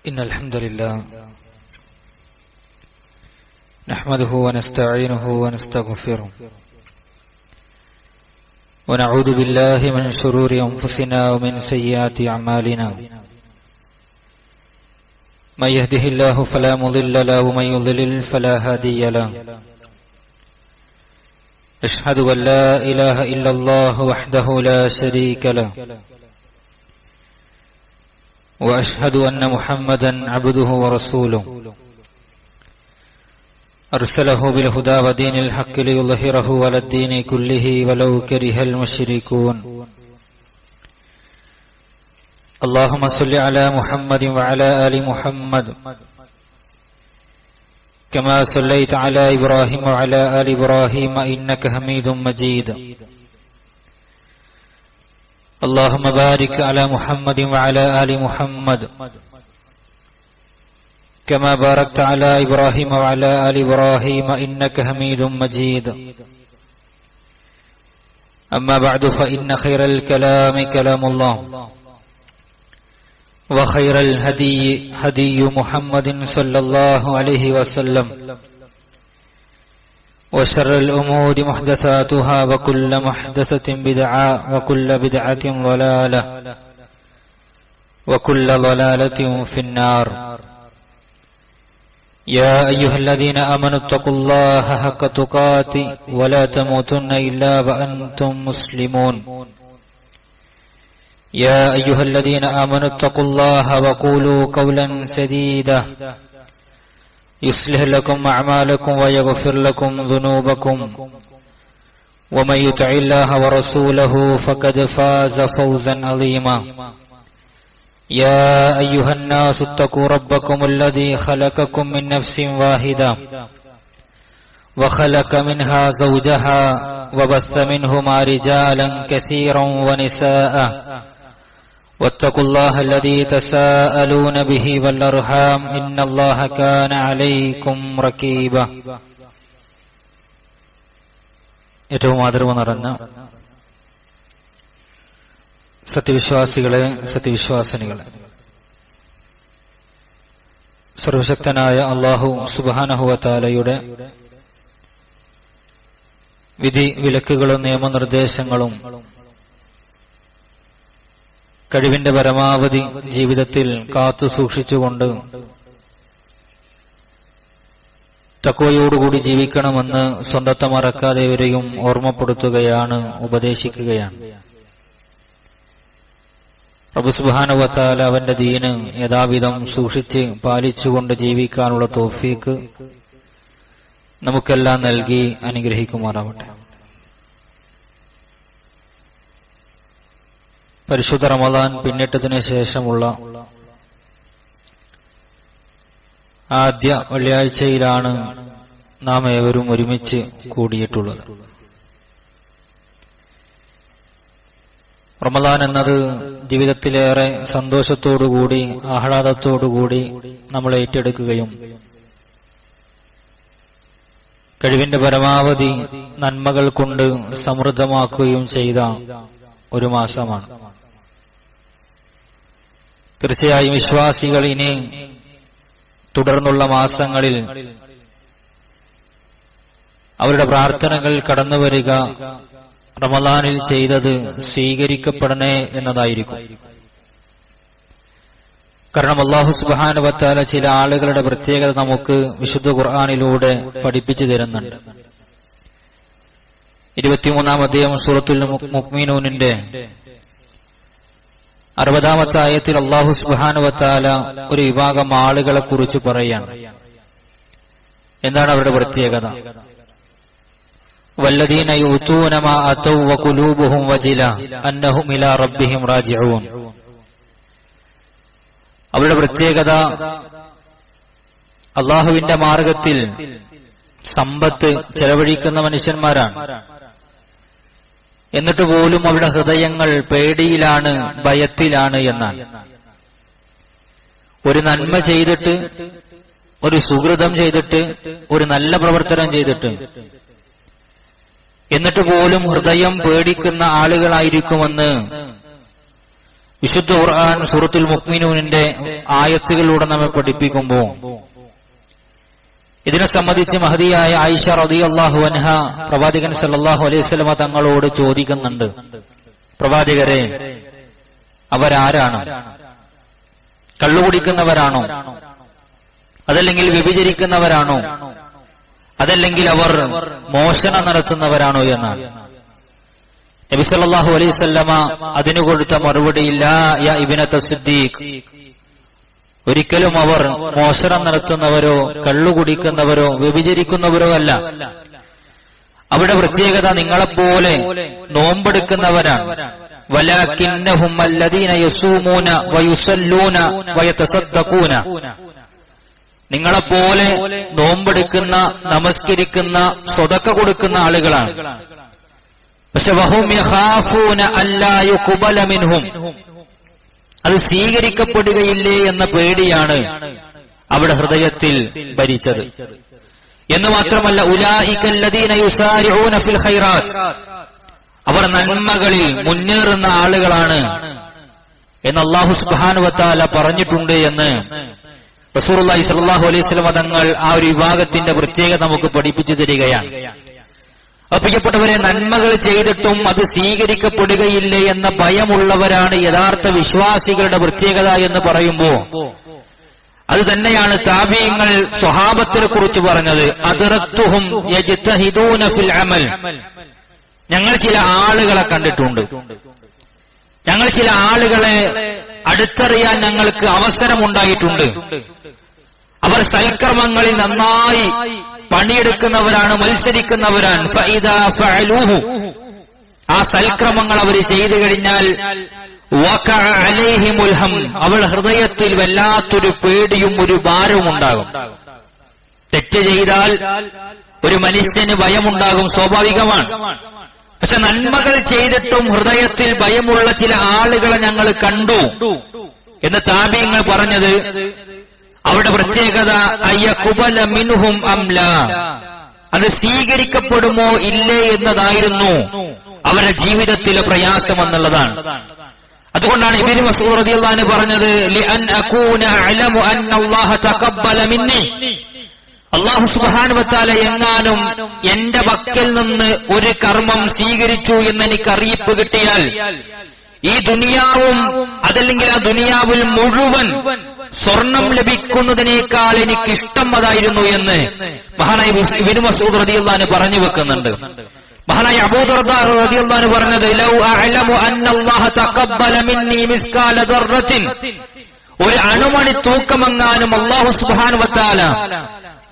إن الحمد لله نحمده ونستعينه ونستغفره ونعوذ بالله من شرور أنفسنا ومن سيئات أعمالنا من يهده الله فلا مضل له ومن يضلل فلا هادي له أشهد أن لا إله إلا الله وحده لا شريك له وأشهد أن محمدا عبده ورسوله أرسله بالهدى ودين الحق ليظهره على الدين كله ولو كره المشركون اللهم صل على محمد وعلى آل محمد كما صليت على إبراهيم وعلى آل إبراهيم إنك حميد مجيد اللهم بارك على محمد وعلى آل محمد كما باركت على إبراهيم وعلى آل إبراهيم إنك حميد مجيد أما بعد فإن خير الكلام كلام الله وخير الهدي هدي محمد صلى الله عليه وسلم وشر الأمور محدثاتها وكل محدثة بدعة وكل بدعة ضلالة وكل ضلالة في النار يا أيها الذين آمنوا اتقوا الله حق تقاته ولا تموتن إلا وأنتم مسلمون يا أيها الذين آمنوا اتقوا الله وقولوا قولا سديدا يصلح لكم أعمالكم ويغفر لكم ذنوبكم ومن يطع الله ورسوله فقد فاز فوزا عظيما يا أيها الناس اتقوا ربكم الذي خلقكم من نفس واحدة وخلق منها زوجها وبث منهما رجالا كثيرا ونساء واتقوا الله الذي تساءلون به والأرحام إن الله كان عليكم رقيبا. ഏറ്റവും ആദരവ് നിറഞ്ഞ സത്യവിശ്വാസികളെ, സത്യവിശ്വാസിനികളെ, സർവശക്തനായ അല്ലാഹു സുബ്ഹാനഹു വ തആലയുടെ വിധി വിലക്കുകളും നിയമനിർദ്ദേശങ്ങളും കഴിവിന്റെ പരമാവധി ജീവിതത്തിൽ കാത്തു സൂക്ഷിച്ചുകൊണ്ട് തഖ്വയോടുകൂടി ജീവിക്കണമെന്ന് സ്വന്തത്തെ മറക്കാതെവരെയും ഓർമ്മപ്പെടുത്തുകയാണ്, ഉപദേശിക്കുകയാണ്. റബ്ബ് സുബ്ഹാനഹു വ തആല അവന്റെ ദീന് യഥാവിധം സൂക്ഷിച്ച് പാലിച്ചുകൊണ്ട് ജീവിക്കാനുള്ള തൗഫീഖ് നമുക്കെല്ലാം നൽകി അനുഗ്രഹിക്കുമാറാവട്ടെ. പരിശുദ്ധ റമദാൻ പിന്നിട്ടതിനു ശേഷമുള്ള ആദ്യ വെള്ളിയാഴ്ചയിലാണ് നാം ഏവരും ഒരുമിച്ച് കൂടിയിട്ടുള്ളത്. റമദാൻ എന്നത് ജീവിതത്തിലേറെ സന്തോഷത്തോടുകൂടി ആഹ്ലാദത്തോടുകൂടി നമ്മൾ ഏറ്റെടുക്കുകയും കഴിവിന്റെ പരമാവധി നന്മകൾ കൊണ്ട് സമൃദ്ധമാക്കുകയും ചെയ്ത ഒരു മാസമാണ്. തീർച്ചയായും വിശ്വാസികൾ ഇനി തുടർന്നുള്ള മാസങ്ങളിൽ അവരുടെ പ്രാർത്ഥനകൾ കടന്നുവരിക റമദാനിൽ ചെയ്തത് സ്വീകരിക്കപ്പെടണേ എന്നതായിരിക്കും. കാരണം അല്ലാഹു സുബ്ഹാനഹു വ തആല ചില ആളുകളുടെ പ്രത്യേകത നമുക്ക് വിശുദ്ധ ഖുർആനിലൂടെ പഠിപ്പിച്ചു തരുന്നുണ്ട്. 23-ാം അധ്യായം സൂറത്തുൽ മുഅ്മിനൂനിന്റെ 60-ാമത്തെ ആയത്തിൽ അല്ലാഹു സുബ്ഹാനഹു വ തആല ഒരു വിഭാഗം ആളുകളെ കുറിച്ച് പറയാണ്. എന്താണ് അവരുടെ പ്രത്യേകത? വല്ലദീന യൂതൂന മാ അതൗ വഖുലൂബുഹും വജില അന്നഹും ഇലാ റബ്ബിഹിം റാജിഊൻ. അവരുടെ പ്രത്യേകത അല്ലാഹുവിന്റെ മാർഗത്തിൽ സമ്പത്ത് ചെലവഴിക്കുന്ന മനുഷ്യന്മാരാണ്. എന്നിട്ട് പോലും അവരുടെ ഹൃദയങ്ങൾ പേടിയിലാണ്, ഭയത്തിലാണ് എന്നാണ്. ഒരു നന്മ ചെയ്തിട്ട്, ഒരു സുകൃതം ചെയ്തിട്ട്, ഒരു നല്ല പ്രവർത്തനം ചെയ്തിട്ട് എന്നിട്ട് പോലും ഹൃദയം പേടിക്കുന്ന ആളുകളായിരിക്കുമെന്ന് വിശുദ്ധ ഖുർആൻ സൂറത്തുൽ മുഅ്മിനൂനിന്റെ ആയത്തുകളിലൂടെ നമ്മെ പഠിപ്പിക്കുമ്പോൾ ഇതിനെ സംബന്ധിച്ച് മഹദിയായ ആയിഷ റളിയല്ലാഹു അൻഹ പ്രവാചകൻ സല്ലല്ലാഹു അലൈഹി വസല്ലമ തങ്ങളോട് ചോദിക്കുന്നുണ്ട്, പ്രവാചകരെ, അവരാരാണ്? കള്ളുകുടിക്കുന്നവരാണോ? അതല്ലെങ്കിൽ വ്യഭിചരിക്കുന്നവരാണോ? അതല്ലെങ്കിൽ അവർ മോഷണം നടത്തുന്നവരാണോ എന്നാണ്. നബി സല്ലല്ലാഹു അലൈഹി വസല്ലമ അതിനു കൊടുത്ത മറുപടിയില്ല, യാ ഇബ്നത സിദ്ദീഖ്, ഒരിക്കലും അവർ മോഷണം നടത്തുന്നവരോ കള്ളുകുടിക്കുന്നവരോ വ്യഭിചരിക്കുന്നവരോ അല്ല. അവിടെ പ്രത്യേകത നിങ്ങളെപ്പോലെ നോമ്പെടുക്കുന്നവരാണ്. വലാകിന്നഹും അല്ലദീന യസൂമൂന വയുസല്ലൂന വയതസദ്ദഖൂന, നിങ്ങളെപ്പോലെ നോമ്പെടുക്കുന്ന, നമസ്കരിക്കുന്ന, സ്വതക്ക കൊടുക്കുന്ന ആളുകളാണ്. പക്ഷെ വഹും യഖാഫൂന അല്ലാ യുഖ്ബല മിൻഹും, അത് സ്വീകരിക്കപ്പെടുകയില്ലേ എന്ന പേടിയാണ് അവിടെ ഹൃദയത്തിൽ ഭരിച്ചത്. എന്ന് മാത്രമല്ല, ഉലൈകല്ലദീന യുസാരിഊന ഫിൽ ഖൈറാത്ത്, അവർ നന്മകളിൽ മുന്നേറുന്ന ആളുകളാണ് എന്ന് അല്ലാഹു സുബ്ഹാനഹു വ തആല പറഞ്ഞിട്ടുണ്ട് എന്ന് റസൂലുള്ളാഹി സ്വല്ലല്ലാഹു അലൈഹി വസല്ലം തങ്ങൾ ആ ഒരു വിഭാഗത്തിന്റെ പ്രത്യേകത നമുക്ക് പഠിപ്പിച്ചു തരികയാണ്. പ്രിയപ്പെട്ടവരെ, നന്മകൾ ചെയ്തിട്ടും അത് സ്വീകരിക്കപ്പെടുകയില്ലേ എന്ന ഭയമുള്ളവരാണ് യഥാർത്ഥ വിശ്വാസികളുടെ പ്രത്യേകത എന്ന് പറയുമ്പോൾ അത് തന്നെയാണ് താബീങ്ങൾ സ്വഹാബത്തിനെ കുറിച്ച് പറഞ്ഞത്. അദ്റക്തുഹും യജ്തഹിദൂന ഫിൽ അമൽ, ഞങ്ങൾ ചില ആളുകളെ കണ്ടിട്ടുണ്ട്, ഞങ്ങൾ ചില ആളുകളെ അടുത്തറിയാൻ ഞങ്ങൾക്ക് അവസരമുണ്ടായിട്ടുണ്ട്. അവർ സൽക്കർമ്മങ്ങളിൽ നന്നായി പണിയെടുക്കുന്നവരാണ്, മത്സരിക്കുന്നവരാണ്. ഫഇദാ ഫഅലൂഹു, ആ സൽക്രമങ്ങൾ അവർ ചെയ്തു കഴിഞ്ഞാൽ വഖഅ അലൈഹിമുൽ ഹം, അവൾ ഹൃദയത്തിൽ വല്ലാത്തൊരു പേടിയും ഒരു ഭാരവും ഉണ്ടാകും. തെറ്റ് ചെയ്താൽ ഒരു മനുഷ്യന് ഭയമുണ്ടാകും, സ്വാഭാവികമാണ്. പക്ഷെ നന്മകൾ ചെയ്തിട്ടും ഹൃദയത്തിൽ ഭയമുള്ള ചില ആളുകളെ ഞങ്ങൾ കണ്ടു എന്ന് താബീങ്ങൾ പറഞ്ഞത്. അവിടെ പ്രത്യേകത അയ്യഖുബല മിൻഹും അംല, അത് സ്വീകരിക്കപ്പെടുമോ ഇല്ലേ എന്നതായിരുന്നു അവരുടെ ജീവിതത്തിലെ പ്രയാസം എന്നുള്ളതാണ്. അതുകൊണ്ടാണ് ഇബ്നു മസ്ഊദ് റളിയല്ലാഹു അൻഹു പറഞ്ഞത്, ലിഅൻ അകൂന അഅലമു അന്നല്ലാഹ തഖബ്ബല മിന്നി, അല്ലാഹു സുബ്ഹാനഹു വ തആല എങ്ങാനും എന്റെ പക്കൽ നിന്ന് ഒരു കർമ്മം സ്വീകരിച്ചു എന്ന് എനിക്ക് അറിയിപ്പ് കിട്ടിയാൽ ഈ ദുനിയാവും അതല്ലെങ്കിൽ ആ ദുനിയാവിൽ മുഴുവൻ സ്വർണം ലഭിക്കുന്നതിനേക്കാൾ എനിക്ക് ഇഷ്ടം അതായിരുന്നു എന്ന് മഹാനായ ഇബ്നു മസ്ഊദ് റളിയല്ലാഹു അൻഹു പറഞ്ഞു വെക്കുന്നുണ്ട്. മഹാനായ അബൂ ദർദാ റളിയല്ലാഹു അൻഹു പറഞ്ഞത്, ലൗ അഅലമു അന്നല്ലാഹ തഖബ്ബല മിന്നി മിസ്കാല ദർറത്തിൻ, ഒരു അണുമണി തൂക്കമെങ്ങാനും അല്ലാഹു സുബ്ഹാനഹു വ തആല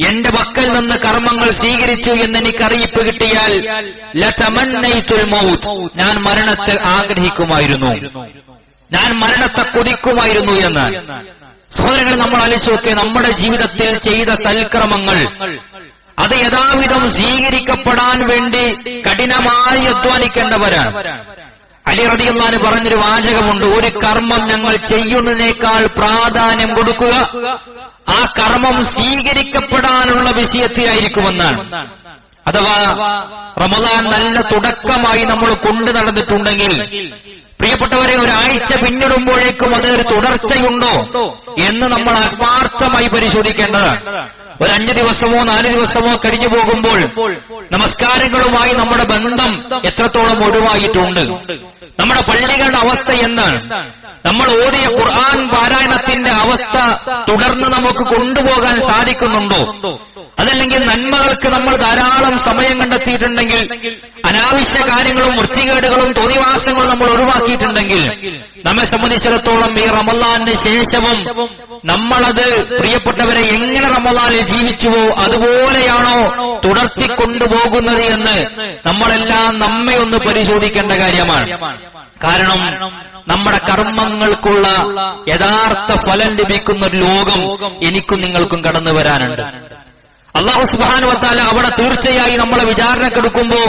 എന്റെ പക്കൽ നിന്ന് കർമ്മങ്ങൾ സ്വീകരിച്ചു എന്ന് എനിക്ക് അറിയിപ്പ് കിട്ടിയാൽ ലതമന്നൈതുൽ മൗത്ത്, ഞാൻ മരണത്തെ ആഗ്രഹിക്കുമായിരുന്നു, ഞാൻ മരണത്തെ കൊതിക്കുമായിരുന്നു എന്ന്. സഹോദരങ്ങളെ, നമ്മൾ ആലോചിച്ച് നോക്കിയ നമ്മുടെ ജീവിതത്തിൽ ചെയ്ത സൽക്രമങ്ങൾ അത് യഥാവിധം സ്വീകരിക്കപ്പെടാൻ വേണ്ടി കഠിനമായി അധ്വാനിക്കേണ്ടവരാണ്. അലി റളിയല്ലാഹു അൻഹു പറഞ്ഞൊരു വാചകമുണ്ട്, ഒരു കർമ്മം ഞങ്ങൾ ചെയ്യുന്നതിനേക്കാൾ പ്രാധാന്യം കൊടുക്കുക ആ കർമ്മം സ്വീകരിക്കപ്പെടാനുള്ള വിഷയത്തിലായിരിക്കുമെന്നാണ്. അഥവാ റമദാൻ നല്ല തുടക്കമായി നമ്മൾ കൊണ്ടു നടന്നിട്ടുണ്ടെങ്കിൽ പ്രിയപ്പെട്ടവരെ, ഒരാഴ്ച പിന്നിടുമ്പോഴേക്കും അതിനൊരു തുടർച്ചയുണ്ടോ എന്ന് നമ്മൾ ആത്മാർത്ഥമായി പരിശോധിക്കേണ്ടതാണ്. ഒരു 5 ദിവസമോ 4 ദിവസമോ കഴിഞ്ഞു പോകുമ്പോൾ നമസ്കാരങ്ങളുമായി നമ്മുടെ ബന്ധം എത്രത്തോളം ഒഴിവായിട്ടുണ്ട്, നമ്മുടെ പള്ളികളുടെ അവസ്ഥ എന്താണ്, നമ്മൾ ഓതിയ ഖുർആൻ പാരായണത്തിന്റെ അവസ്ഥ തുടർന്ന് നമുക്ക് കൊണ്ടുപോകാൻ സാധിക്കുന്നുണ്ടോ, അതല്ലെങ്കിൽ നന്മകൾക്ക് നമ്മൾ ധാരാളം സമയം കണ്ടെത്തിയിട്ടുണ്ടെങ്കിൽ അനാവശ്യ കാര്യങ്ങളും വൃത്തികേടുകളും തോന്നിവാസങ്ങളും നമ്മൾ ഒഴിവാക്കിയിട്ടുണ്ടെങ്കിൽ നമ്മെ സംബന്ധിച്ചിടത്തോളം ഈ റമളാനിന് ശേഷവും നമ്മളത് പ്രിയപ്പെട്ടവരെ എങ്ങനെ റമളാനിൽ ജീവിച്ചുവോ അതുപോലെയാണോ തുടർത്തിക്കൊണ്ടുപോകുന്നത് എന്ന് നമ്മളെല്ലാം നമ്മെ ഒന്ന് പരിശോധിക്കേണ്ട കാര്യമാണ്. കാരണം നമ്മുടെ കർമ്മങ്ങൾക്കുള്ള യഥാർത്ഥ ഫലം ലഭിക്കുന്ന ഒരു ലോകം എനിക്കും നിങ്ങൾക്കും കടന്നു വരാനുണ്ട്. അല്ലാഹു സുബ്ഹാനഹു വ തആല അവിടെ തീർച്ചയായി നമ്മളെ വിചാരണക്കെടുക്കുമ്പോ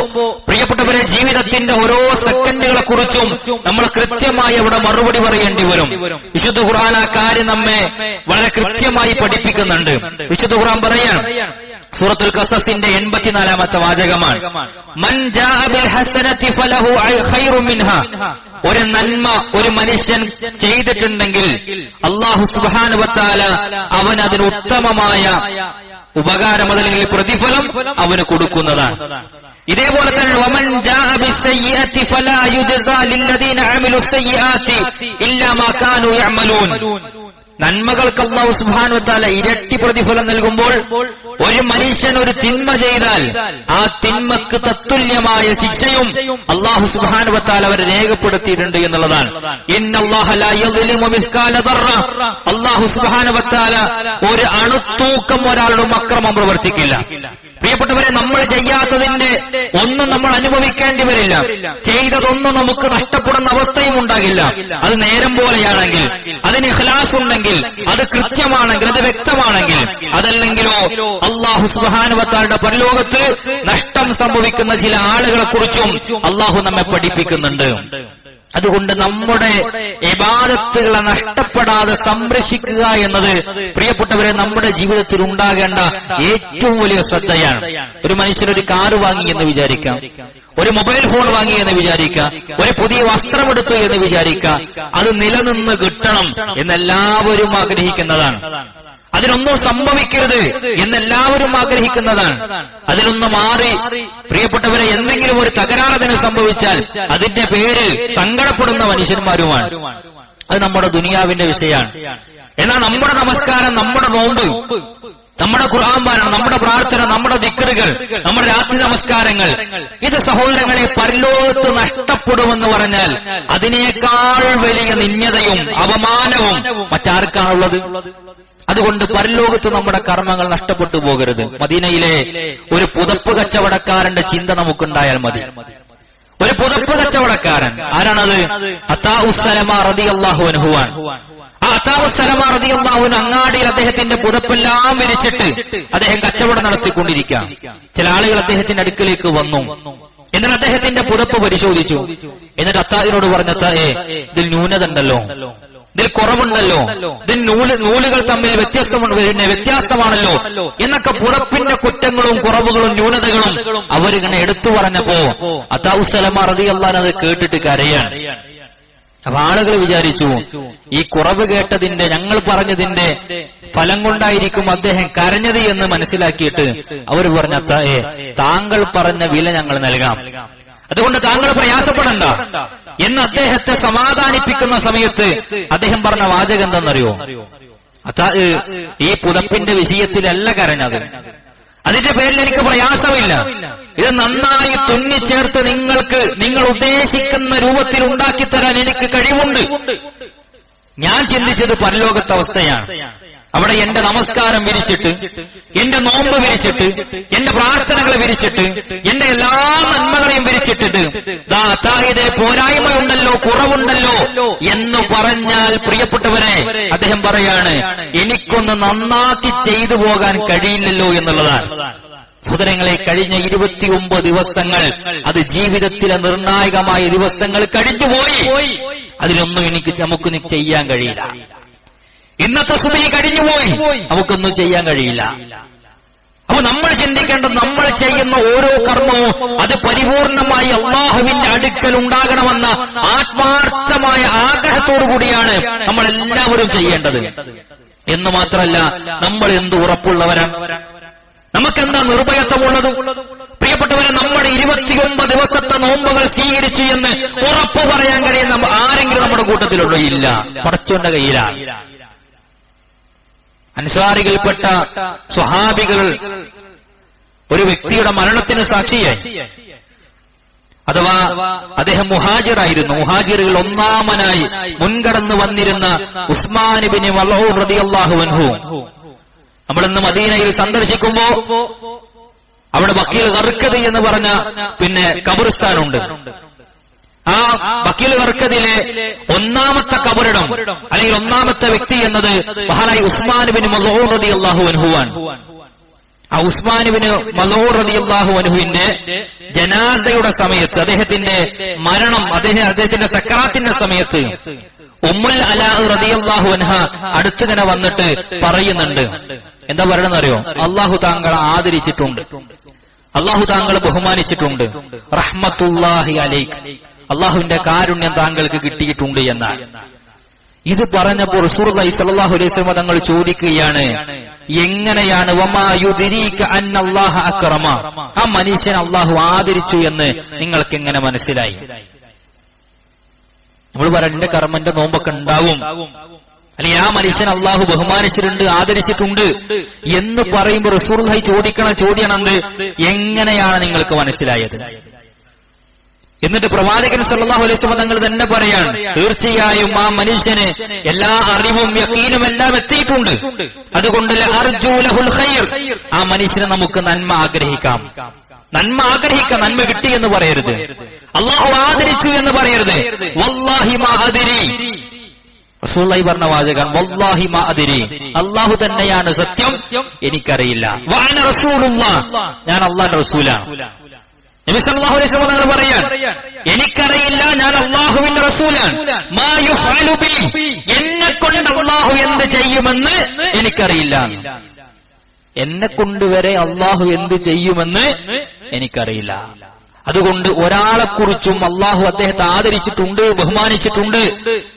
പ്രിയപ്പെട്ടവരെ ജീവിതത്തിന്റെ ഓരോ സെക്കൻഡുകളെ കുറിച്ചും നമ്മൾ കൃത്യമായി അവിടെ മറുപടി പറയേണ്ടി വരും. വിശുദ്ധ ഖുർആൻ ആ കാര്യം നമ്മെ വളരെ കൃത്യമായി പഠിപ്പിക്കുന്നുണ്ട്. വിശുദ്ധ ഖുർആൻ പറയാണ്, സൂറത്തുൽ ഖസസിന്റെ 84-ാമത്തെ വാചകമാണ്. മൻ ജാഅ ബിൽ ഹസനതി ഫലഹു ഖൈറും മിൻഹാ. ഒരു നന്മ ഒരു മനുഷ്യൻ ചെയ്തിട്ടുണ്ടെങ്കിൽ അല്ലാഹു സുബ്ഹാനഹു വ തആല അവന് അതിന് ഉത്തമമായ ഉപകാരം അല്ലെങ്കിൽ പ്രതിഫലം അവന് കൊടുക്കുന്നതാണ്. ഇതേപോലെ തന്നെ വമൻ ജാഅ ബിസ്സയ്യിഅതി ഫലാ യുജ്സാ ലില്ലദീന അമിലു സയ്യിആതി ഇല്ലാ മാ കാനൂ യഅമലൂൻ. നന്മകൾക്ക് അല്ലാഹു സുബ്ഹാനഹു വ തആല ഇരട്ടി പ്രതിഫലം നൽകുമ്പോൾ ഒരു മനുഷ്യൻ ഒരു തിന്മ ചെയ്താൽ ആ തിന്മക്ക് തത്തുല്യമായ ശിക്ഷയും അല്ലാഹു സുബ്ഹാനഹു വ തആല അവരെ രേഖപ്പെടുത്തിയിട്ടുണ്ട് എന്നുള്ളതാണ്. ഇന്നല്ലാഹ ലാ യദ്ലിമു മിസ്കാല ദർറ. അല്ലാഹു സുബ്ഹാനഹു വ തആല ഒരു അണുത്തൂക്കം ഒരാളുടെ അക്രമം പ്രവർത്തിക്കില്ല. പ്രിയപ്പെട്ടവരെ, നമ്മൾ ചെയ്യാത്തതിന്റെ ഒന്നും നമ്മൾ അനുഭവിക്കേണ്ടി വരില്ല. ചെയ്തതൊന്നും നമുക്ക് നഷ്ടപ്പെടുന്ന അവസ്ഥയും ഉണ്ടാകില്ല. അത് നേരം പോലെയാണെങ്കിൽ, അതിന് ഇഖ്ലാസ് ഉണ്ടെങ്കിൽ, അത് കൃത്യമാണെങ്കിൽ, അത് വ്യക്തമാണെങ്കിൽ. അതല്ലെങ്കിലോ അല്ലാഹു സുബ്ഹാനഹു വ തആലയുടെ പരലോകത്ത് നഷ്ടം സംഭവിക്കുന്ന ചില ആളുകളെ കുറിച്ചും അല്ലാഹു നമ്മെ പഠിപ്പിക്കുന്നുണ്ട്. അതുകൊണ്ട് നമ്മുടെ ഇബാദത്തുകളെ നഷ്ടപ്പെടാതെ സംരക്ഷിക്കുക എന്നത് പ്രിയപ്പെട്ടവരെ നമ്മുടെ ജീവിതത്തിൽ ഉണ്ടാകേണ്ട ഏറ്റവും വലിയ ശ്രദ്ധയാണ്. ഒരു മനുഷ്യൻ ഒരു കാറ് വാങ്ങി എന്ന് വിചാരിക്കാം, ഒരു മൊബൈൽ ഫോൺ വാങ്ങി എന്ന് വിചാരിക്കാം, ഒരു പുതിയ വസ്ത്രമെടുത്തു എന്ന് വിചാരിക്കാം. അത് നിലനിന്ന് കിട്ടണം എന്നെല്ലാവരും ആഗ്രഹിക്കുന്നതാണ്. അതിനൊന്നും സംഭവിക്കരുത് എന്നെല്ലാവരും ആഗ്രഹിക്കുന്നതാണ്. അതിലൊന്ന് മാറി പ്രിയപ്പെട്ടവരെ എന്തെങ്കിലും ഒരു തകരാറ് അതിന് സംഭവിച്ചാൽ അതിന്റെ പേരിൽ സങ്കടപ്പെടുന്ന മനുഷ്യന്മാരുമാണ്. അത് നമ്മുടെ ദുനിയാവിന്റെ വിഷയമാണ്. എന്നാൽ നമ്മുടെ നമസ്കാരം, നമ്മുടെ നോമ്പ്, നമ്മുടെ ഖുർആൻ പാരായണം, നമ്മുടെ പ്രാർത്ഥന, നമ്മുടെ ദിക്റുകൾ, നമ്മുടെ രാത്രി നമസ്കാരങ്ങൾ, ഇത് സഹോദരങ്ങളെ പരലോകത്ത് നഷ്ടപ്പെടുമെന്ന് പറഞ്ഞാൽ അതിനേക്കാൾ വലിയ നിന്ദതയും അപമാനവും മറ്റാർക്കാണുള്ളത്? അതുകൊണ്ട് പരലോകത്ത് നമ്മുടെ കർമ്മങ്ങൾ നഷ്ടപ്പെട്ടു പോകരുത്. മദീനയിലെ ഒരു പുതപ്പ് കച്ചവടക്കാരന്റെ ചിന്ത നമുക്കുണ്ടായാൽ മതി. ഒരു പുതപ്പ് കച്ചവടക്കാരൻ, ആരാണത്? അതാഉസ് സലമ റളിയല്ലാഹു അൻഹു ആണ്. ആ അതാഉസ് സലമ റളിയല്ലാഹു അൻഹു അങ്ങാടിയിൽ അദ്ദേഹത്തിന്റെ പുതപ്പെല്ലാം വിരിച്ചിട്ട് അദ്ദേഹം കച്ചവടം നടത്തിക്കൊണ്ടിരിക്കുക. ചില ആളുകൾ അദ്ദേഹത്തിന്റെ അടുക്കലേക്ക് വന്നു. എന്നിട്ട് അദ്ദേഹത്തിന്റെ പുതപ്പ് പരിശോധിച്ചു. എന്നിട്ട് അത്താഹിനോട് പറഞ്ഞ ഇതിൽ ന്യൂനത ഉണ്ടല്ലോ, ഇതിൽ കുറവുണ്ടല്ലോ, ഇതിൽ നൂലുകൾ തമ്മിൽ വ്യത്യാസമാണല്ലോ എന്നൊക്കെ പുറപ്പിന്റെ കുറ്റങ്ങളും കുറവുകളും ന്യൂനതകളും അവരിങ്ങനെ എടുത്തു പറഞ്ഞപ്പോ അതാഉസ് സലമ റളിയല്ലാഹു അൻഹു അത് കേട്ടിട്ട് കരയാണ്. അപ്പൊ ആളുകൾ വിചാരിച്ചു ഈ കുറവ് കേട്ടതിന്റെ, ഞങ്ങൾ പറഞ്ഞതിന്റെ ഫലം കൊണ്ടായിരിക്കും അദ്ദേഹം കരഞ്ഞത് എന്ന് മനസ്സിലാക്കിയിട്ട് അവർ പറഞ്ഞ താങ്കൾ പറഞ്ഞ വില ഞങ്ങൾ നൽകാം, അതുകൊണ്ട് താങ്കൾ പ്രയാസപ്പെടണ്ട എന്ന് അദ്ദേഹത്തെ സമാധാനിപ്പിക്കുന്ന സമയത്ത് അദ്ദേഹം പറഞ്ഞ വാചകം എന്തെന്നറിയോ? ഈ പുതപ്പിന്റെ വിഷയത്തിലല്ല കരഞ്ഞത്, അതിന്റെ പേരിൽ എനിക്ക് പ്രയാസമില്ല, ഇത് നന്നായി തുന്നിച്ചേർത്ത് നിങ്ങൾ ഉദ്ദേശിക്കുന്ന രൂപത്തിൽ ഉണ്ടാക്കിത്തരാൻ എനിക്ക് കഴിവുണ്ട്. ഞാൻ ചിന്തിച്ചത് പരലോകത്തെ അവസ്ഥയാണ്. അവിടെ എന്റെ നമസ്കാരം വിരിച്ചിട്ട്, എന്റെ നോമ്പ് വിരിച്ചിട്ട്, എന്റെ പ്രാർത്ഥനകൾ വിരിച്ചിട്ട്, എന്റെ എല്ലാ നന്മകളെയും വിരിച്ചിട്ടിട്ട് ഇതേ പോരായ്മയുണ്ടല്ലോ, കുറവുണ്ടല്ലോ എന്ന് പറഞ്ഞാൽ പ്രിയപ്പെട്ടവരെ അദ്ദേഹം പറയാണ് എനിക്കൊന്ന് നന്നാക്കി ചെയ്തു പോകാൻ കഴിയില്ലല്ലോ എന്നുള്ളതാണ്. സഹോദരങ്ങളെ, കഴിഞ്ഞ 29 ദിവസങ്ങൾ അത് ജീവിതത്തിലെ നിർണായകമായ ദിവസങ്ങൾ കഴിഞ്ഞുപോയി. അതിലൊന്നും നമുക്ക് ചെയ്യാൻ കഴിയില്ല. ഇന്നത്തെ സുബഹി കഴിഞ്ഞുപോയി, നമുക്കൊന്നും ചെയ്യാൻ കഴിയില്ല. അപ്പൊ നമ്മൾ ചിന്തിക്കേണ്ടത്, നമ്മൾ ചെയ്യുന്ന ഓരോ കർമ്മവും അത് പരിപൂർണമായി അല്ലാഹുവിന്റെ അടുക്കൽ ഉണ്ടാകണമെന്ന ആത്മാർത്ഥമായ ആഗ്രഹത്തോടു കൂടിയാണ് നമ്മൾ എല്ലാവരും ചെയ്യേണ്ടത്. എന്ന് മാത്രമല്ല, നമ്മൾ എന്ത് ഉറപ്പുള്ളവരാണ്, നമുക്കെന്താ നിർഭയത്വമുള്ളത്? പ്രിയപ്പെട്ടവരെ, നമ്മുടെ 29 ദിവസത്തെ നോമ്പുകൾ സ്വീകരിച്ചു എന്ന് ഉറപ്പ് പറയാൻ കഴിയുന്ന ആരെങ്കിലും നമ്മുടെ കൂട്ടത്തിലുള്ളൂ? ഇല്ല, പടച്ചോന്റെ കയ്യിലാണ്. അൻസാരികൾപ്പെട്ട സ്വഹാബികൾ ഒരു വ്യക്തിയുടെ മരണത്തിന് സാക്ഷിയായി. അഥവാ അദ്ദേഹം മുഹാജിറായിരുന്നു. മുഹാജിറുകൾ ഒന്നാമനായി മുൻകടന്ന് വന്നിരുന്ന ഉസ്മാൻ ഇബ്നു മൽഊൻ റളിയല്ലാഹു അൻഹു. നമ്മളിന്ന് മദീനയിൽ സന്ദർശിക്കുമ്പോ അവിടെ ബഖീൽ ഗർഖദി എന്ന് പറഞ്ഞ ഖബർസ്ഥാനുണ്ട്. ആ ബഖീൽ ഗർഖദിലെ ഒന്നാമത്തെ ഖബറിടം അല്ലെങ്കിൽ ഒന്നാമത്തെ വ്യക്തി എന്നത് മഹാനായ ഉസ്മാൻ ഇബ്നു മൽഊൻ റളിയല്ലാഹു അൻഹു ആണ്. ആ ഉസ്മാൻ ഇബ്നു മൽഊൻ റളിയല്ലാഹു അൻഹുവിന്റെ ജനാസയുടെ സമയത്ത്, അദ്ദേഹത്തിന്റെ മരണം, അദ്ദേഹത്തിന്റെ സക്രാത്തിന്റെ സമയത്ത് ഉമ്മുൽ അലാ റളിയല്ലാഹു അൻഹ അടുത്തിങ്ങനെ വന്നിട്ട് പറയുന്നുണ്ട്, എന്താ പറയണെന്നറിയോ? അള്ളാഹു താങ്കളെ ആദരിച്ചിട്ടുണ്ട്, അള്ളാഹു താങ്കളെ ബഹുമാനിച്ചിട്ടുണ്ട്, റഹ്മത്തുല്ലാഹി അലൈക്, അള്ളാഹുവിന്റെ കാരുണ്യം താങ്കൾക്ക് കിട്ടിയിട്ടുണ്ട് എന്നാണ്. ഇത് പറഞ്ഞപ്പോൾ റസൂലുള്ളാഹി സ്വല്ലല്ലാഹു അലൈഹി വസല്ലം തങ്ങൾ ചോദിക്കുകയാണ്, എങ്ങനെയാണ് വമാ യുദ്രീക അന്നല്ലാഹ അക്രമ, ആ മനുഷ്യൻ അള്ളാഹു ആദരിച്ചു എന്ന് നിങ്ങൾക്ക് എങ്ങനെ മനസ്സിലായി? നമ്മൾ പറയാം എന്റെ കർമ്മന്റെ നോമ്പൊക്കെ ഉണ്ടാവും, അല്ലെങ്കിൽ ആ മനുഷ്യൻ അള്ളാഹു ബഹുമാനിച്ചിട്ടുണ്ട്, ആദരിച്ചിട്ടുണ്ട് എന്ന് പറയുമ്പോൾ റസൂലുള്ളാഹി ചോദിക്കണ ചോദ്യമാണ്, എങ്ങനെയാണ് നിങ്ങൾക്ക് മനസ്സിലായത്? എന്നിട്ട് പ്രവാചകൻ സല്ലല്ലാഹു അലൈഹി വസല്ലം തങ്ങൾ തന്നെ പറയാണ്, തീർച്ചയായും ആ മനുഷ്യന് എല്ലാ അറിവും യഖീനും എല്ലാം എത്തിയിട്ടുണ്ട്, അതുകൊണ്ട് അർജൂ ലഹുൽ ഖൈർ, ആ മനുഷ്യനെ നമുക്ക് നന്മ ആഗ്രഹിക്കാം. നന്മ ആഗ്രഹിക്കാം, നന്മ കിട്ടി എന്ന് പറയരുത്, അള്ളാഹു ആദരിച്ചു എന്ന് പറയരുത്. വല്ലാഹി മാ അദ്രി, റസൂലുള്ളാഹി പറഞ്ഞ വാചകം വല്ലാഹി മാ അദ്രി, അള്ളാഹു തന്നെയാണ് സത്യം, എനിക്കറിയില്ല. വഅന റസൂലുള്ളാഹ്, ഞാൻ അള്ളാഹുവിന്റെ റസൂലാണ്. നബി സല്ലല്ലാഹു അലൈഹി വസല്ലം തങ്ങൾ പറയാൻ, എനിക്കറിയില്ല, ഞാൻ അള്ളാഹുവിന്റെ റസൂലാണ്. മാ യുഫഅലു ബി, എന്നെ കൊണ്ട് അള്ളാഹു എന്ത് ചെയ്യുമെന്ന് എനിക്കറിയില്ല. എന്നെ കൊണ്ടുവരെ അള്ളാഹു എന്ത് ചെയ്യുമെന്ന് എനിക്കറിയില്ല. അതുകൊണ്ട് ഒരാളെക്കുറിച്ചും അള്ളാഹു അദ്ദേഹത്തെ ആദരിച്ചിട്ടുണ്ട്, ബഹുമാനിച്ചിട്ടുണ്ട്